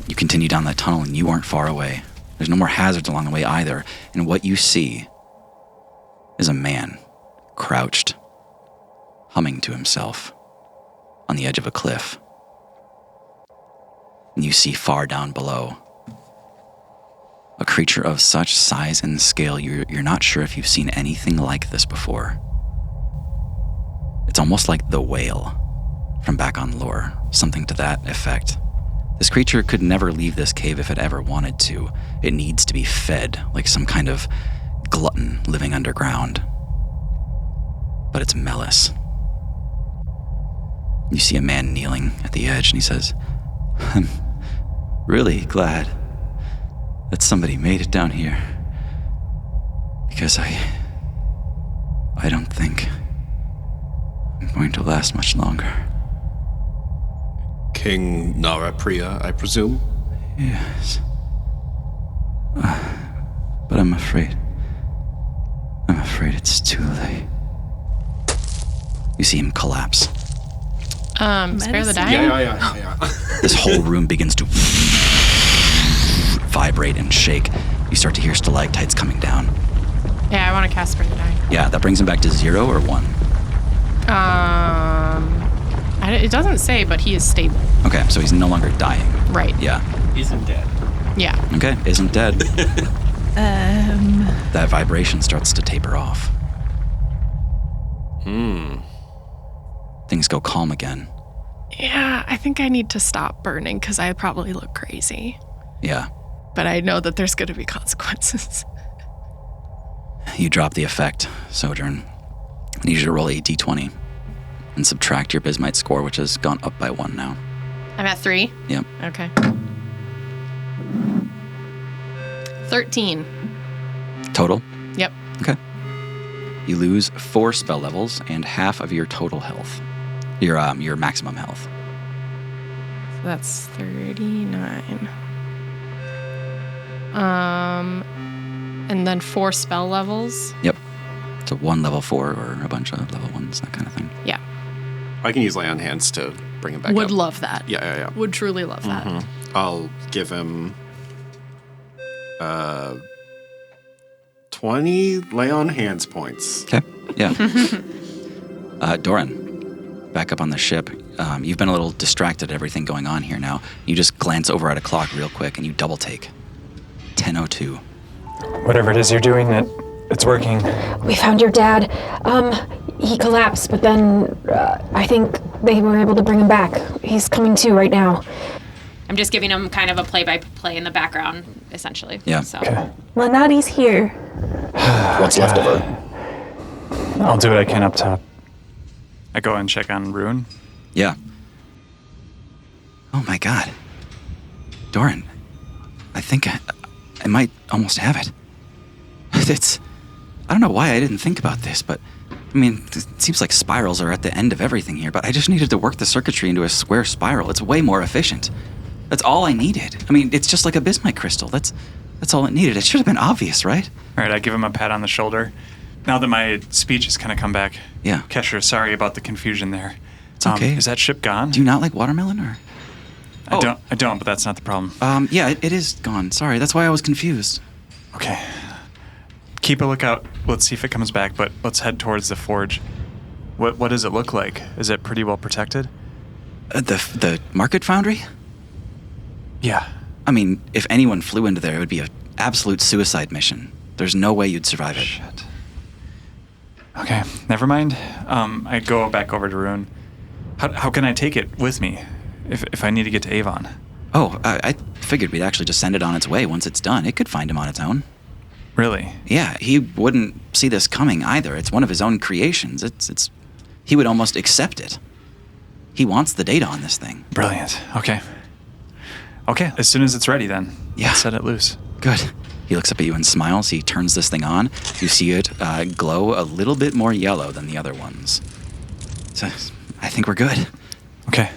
You continue down that tunnel, and you aren't far away. There's no more hazards along the way either. And what you see is a man crouched, humming to himself on the edge of a cliff. And you see far down below a creature of such size and scale, you're not sure if you've seen anything like this before. It's almost like the whale from back on Lore, something to that effect. This creature could never leave this cave if it ever wanted to. It needs to be fed, like some kind of glutton living underground. But it's Melis. You see a man kneeling at the edge, and he says, "I'm really glad that somebody made it down here, because I don't think I'm going to last much longer." King Narapriya, I presume? Yes. But I'm afraid it's too late. You see him collapse. Spare the dying? Yeah. This whole room begins to vibrate and shake. You start to hear stalactites coming down. Yeah, I want to cast Spare the Dying. Yeah, that brings him back to 0 or 1. It doesn't say, but he is stable. Okay, so he's no longer dying. Right. Yeah. Isn't dead. Yeah. Okay, isn't dead. That vibration starts to taper off. Things go calm again. Yeah, I think I need to stop burning because I probably look crazy. Yeah. But I know that there's going to be consequences. You drop the effect, Sojourn. I need you to roll a d20 and subtract your Bismite score, which has gone up by 1 now. I'm at 3? Yep. Okay. 13. Total? Yep. Okay. You lose 4 spell levels and half of your total health. Your maximum health. So that's 39. And then 4 spell levels. Yep. So 1 level 4 or a bunch of level 1s, that kind of thing. Yeah. I can use Lay on Hands to bring him back Would up. love that. Yeah. Would truly love that. I'll give him 20 Lay on Hands points. Okay. Yeah. Doran, back up on the ship. You've been a little distracted at everything going on here now. You just glance over at a clock real quick and you double take. 10:02. Whatever it is you're doing, It's working. We found your dad. He collapsed, but then I think they were able to bring him back. He's coming to right now. I'm just giving him kind of a play-by-play in the background, essentially. Yeah. So. Okay. Lenati's here. What's left of her? I'll do what I can up top. I go and check on Rune. Yeah. Oh my god. Doran, I think I might almost have it. I don't know why I didn't think about this, but I mean, it seems like spirals are at the end of everything here, but I just needed to work the circuitry into a square spiral. It's way more efficient. That's all I needed. I mean, it's just like a bismuth crystal. That's all it needed. It should have been obvious, right? All right, I give him a pat on the shoulder. Now that my speech has kind of come back. Yeah. Kesher, sorry about the confusion there. It's okay. Is that ship gone? Do you not like watermelon, or? I don't, but that's not the problem. Yeah, it is gone. Sorry, that's why I was confused. Okay. Keep a lookout. Let's see if it comes back, but let's head towards the forge. What does it look like? Is it pretty well protected? The market foundry? Yeah. I mean, if anyone flew into there, it would be an absolute suicide mission. There's no way you'd survive it. Shit. Okay, never mind. I go back over to Rune. How can I take it with me if I need to get to Avon? Oh, I figured we'd actually just send it on its way once it's done. It could find him on its own. Really? Yeah, he wouldn't see this coming either. It's one of his own creations. He would almost accept it. He wants the data on this thing. Brilliant. Okay, as soon as it's ready then. Yeah. Let's set it loose. Good. He looks up at you and smiles. He turns this thing on. You see it glow a little bit more yellow than the other ones. So I think we're good. Okay.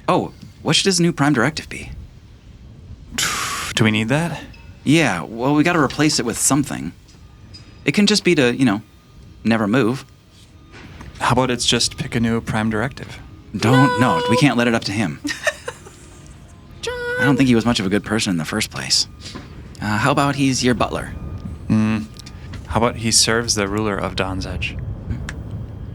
Oh, what should his new prime directive be? Do we need that? Yeah, well, we got to replace it with something. It can just be to, never move. How about it's just pick a new prime directive? No, we can't let it up to him. I don't think he was much of a good person in the first place. How about he's your butler? How about he serves the ruler of Dawn's Edge?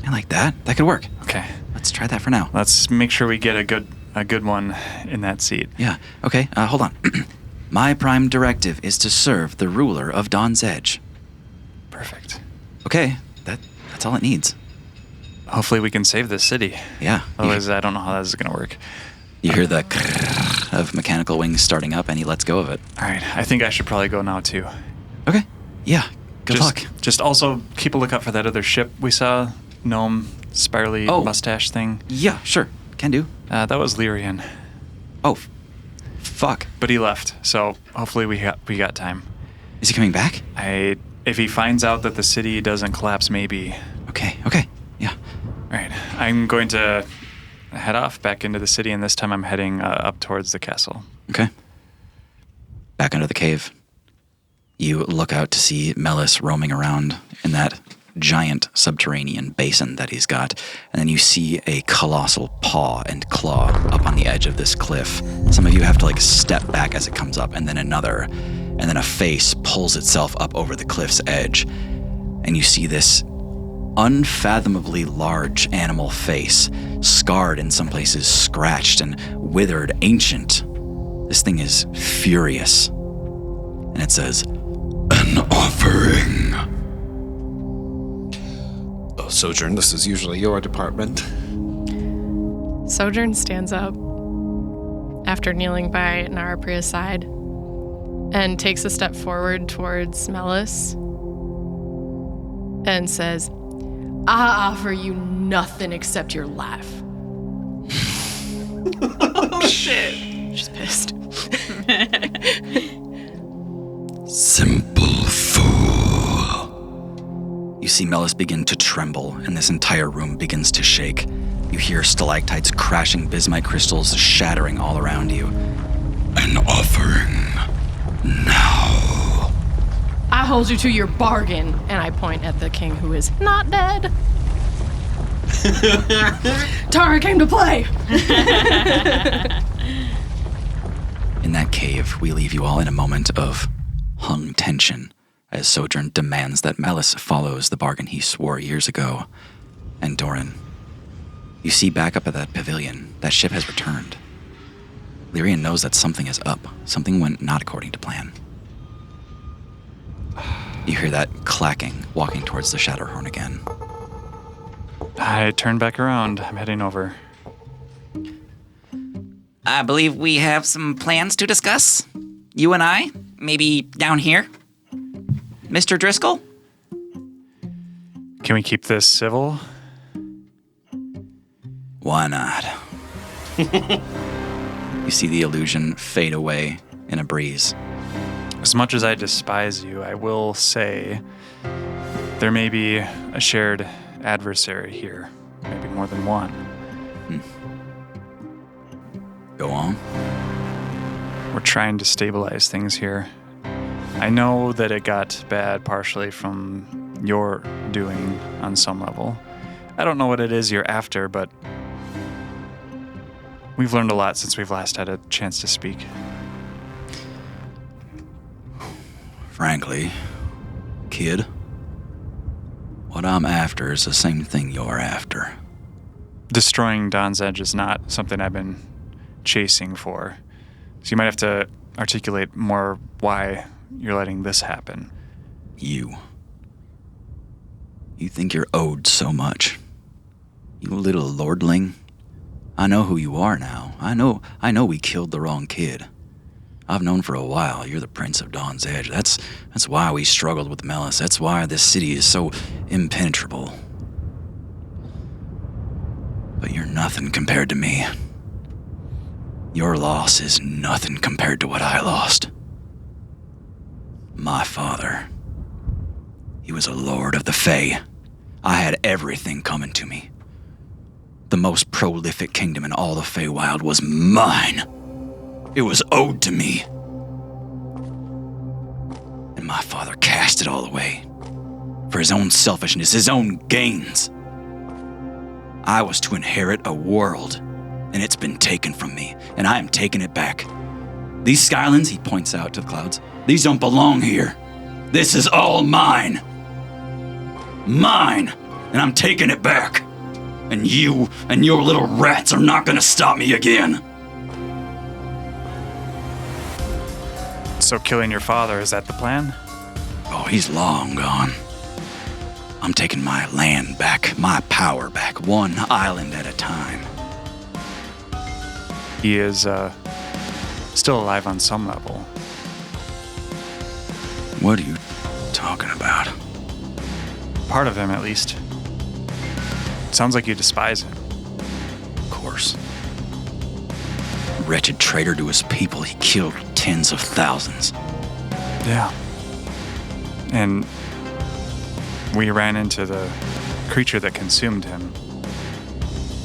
I like that. That could work. Okay. Let's try that for now. Let's make sure we get a good one in that seat. Yeah. Okay, hold on. My prime directive is to serve the ruler of Dawn's Edge. Perfect. Okay, that's all it needs. Hopefully we can save this city. Yeah. Otherwise, I don't know how this is going to work. You hear the krrrr of mechanical wings starting up, and he lets go of it. All right. I think I should probably go now, too. Okay. Yeah. Good luck. Just also keep a lookout for that other ship we saw. Gnome, spirally mustache thing. Yeah, sure. Can do. That was Lyrian. Oh, fuck. But he left, so hopefully we got time. Is he coming back? If he finds out that the city doesn't collapse, maybe. Okay. Yeah. All right. I'm going to head off back into the city, and this time I'm heading up towards the castle. Okay. Back under the cave. You look out to see Melis roaming around in that giant subterranean basin that he's got, and then you see a colossal paw and claw up on the edge of this cliff. Some of you have to step back as it comes up, and then another, and then a face pulls itself up over the cliff's edge, and you see this unfathomably large animal face, scarred in some places, scratched and withered, ancient. This thing is furious, and it says, "An offering." Oh, Sojourn, this is usually your department. Sojourn stands up after kneeling by Narapriya's side and takes a step forward towards Melis and says, "I offer you nothing except your life." Oh, shit. She's pissed. Simple fool. You see Melis begin to tremble, and this entire room begins to shake. You hear stalactites crashing, bismuth crystals shattering all around you. An offering now. I hold you to your bargain, and I point at the king who is not dead. Tara came to play. In that cave, we leave you all in a moment of hung tension as Sojourn demands that Melis follows the bargain he swore years ago. And Doran, you see back up at that pavilion, that ship has returned. Lyrian knows that something is up. Something went not according to plan. You hear that clacking, walking towards the Shatterhorn again. I turn back around. I'm heading over. I believe we have some plans to discuss. You and I, maybe down here. Mr. Driscoll? Can we keep this civil? Why not? You see the illusion fade away in a breeze. As much as I despise you, I will say there may be a shared adversary here. Maybe more than one. Go on. We're trying to stabilize things here. I know that it got bad partially from your doing on some level. I don't know what it is you're after, but we've learned a lot since we've last had a chance to speak. Frankly, kid, what I'm after is the same thing you're after. Destroying Dawn's Edge is not something I've been chasing for. So you might have to articulate more why you're letting this happen. You think you're owed so much. You little lordling. I know who you are now. I know we killed the wrong kid. I've known for a while you're the Prince of Dawn's Edge. That's why we struggled with Melis. That's why this city is so impenetrable. But you're nothing compared to me. Your loss is nothing compared to what I lost. My father, he was a lord of the Fae. I had everything coming to me. The most prolific kingdom in all the Feywild was mine. It was owed to me. And my father cast it all away. For his own selfishness, his own gains. I was to inherit a world, and it's been taken from me, and I am taking it back. These Skylands, he points out to the clouds, these don't belong here. This is all mine. Mine, and I'm taking it back. And you and your little rats are not gonna stop me again. So killing your father, is that the plan? Oh, he's long gone. I'm taking my land back, my power back, one island at a time. He is still alive on some level. What are you talking about? Part of him, at least. Sounds like you despise him. Of course. Wretched traitor to his people, he killed tens of thousands. Yeah. And we ran into the creature that consumed him.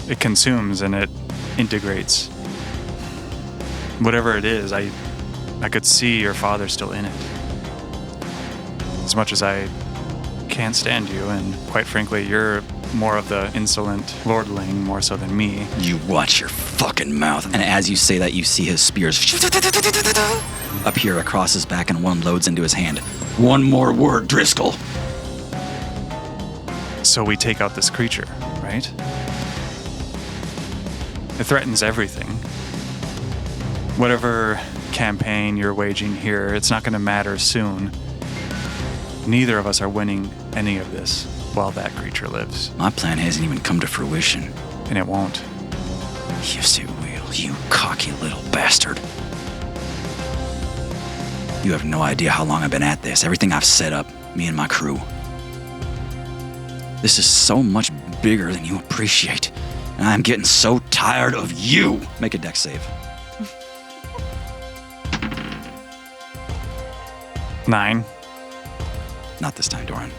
It consumes and it integrates. Whatever it is, I could see your father still in it. As much as I can't stand you, and quite frankly, you're more of the insolent lordling more so than me. You watch your fucking mouth. And as you say that, you see his spears appear across his back, and one loads into his hand. One more word, Driscoll. So we take out this creature, right? It threatens everything. Whatever campaign you're waging here, it's not going to matter soon. Neither of us are winning any of this while that creature lives. My plan hasn't even come to fruition. And it won't. Yes, it will, you cocky little bastard. You have no idea how long I've been at this. Everything I've set up, me and my crew. This is so much bigger than you appreciate. And I'm getting so tired of you. Make a dex save. 9. Not this time, Doran.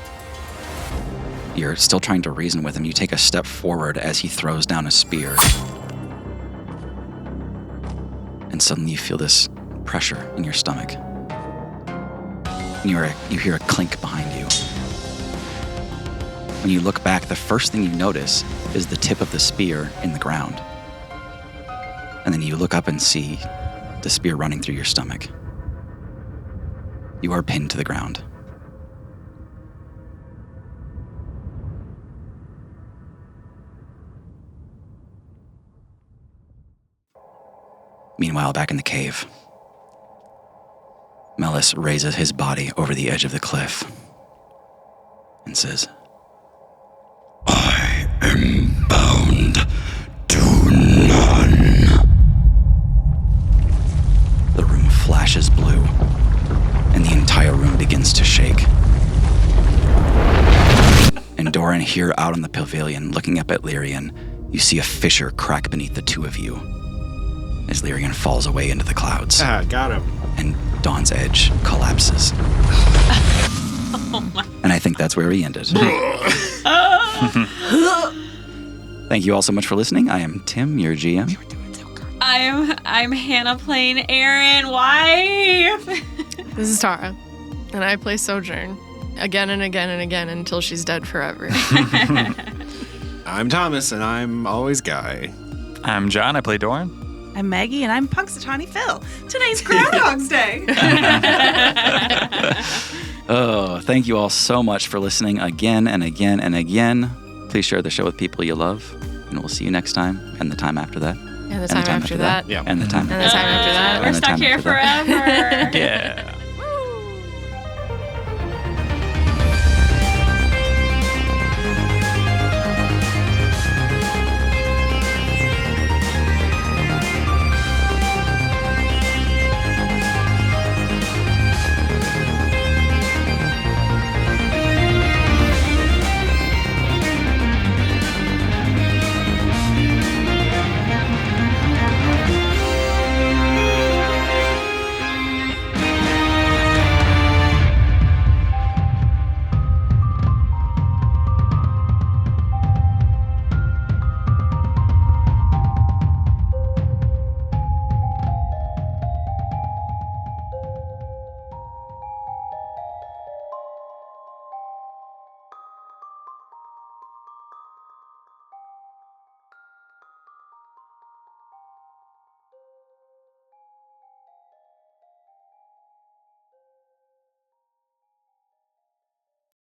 You're still trying to reason with him. You take a step forward as he throws down a spear. And suddenly you feel this pressure in your stomach. And you hear a clink behind you. When you look back, the first thing you notice is the tip of the spear in the ground. And then you look up and see the spear running through your stomach. You are pinned to the ground. Meanwhile, back in the cave, Melis raises his body over the edge of the cliff. and says, I am bound to none. The room flashes blue, and the entire room begins to shake. And Doran, here out on the pavilion, looking up at Lyrian, you see a fissure crack beneath the two of you as Lyrian falls away into the clouds. Got him. And Dawn's Edge collapses. And I think that's where we ended. Thank you all so much for listening. I am Tim, your GM. I'm Hannah playing Aaron, wife. This is Tara, and I play Sojourn again and again and again until she's dead forever. I'm Thomas, and I'm always Guy. I'm John. I play Doran. I'm Maggie, and I'm Punxsutawney Phil. Today's Groundhog's Day. Oh, thank you all so much for listening again and again and again. Please share the show with people you love, and we'll see you next time and the time after that. And the time after that. Yeah. And the time And the time after that. We're stuck here forever. Yeah.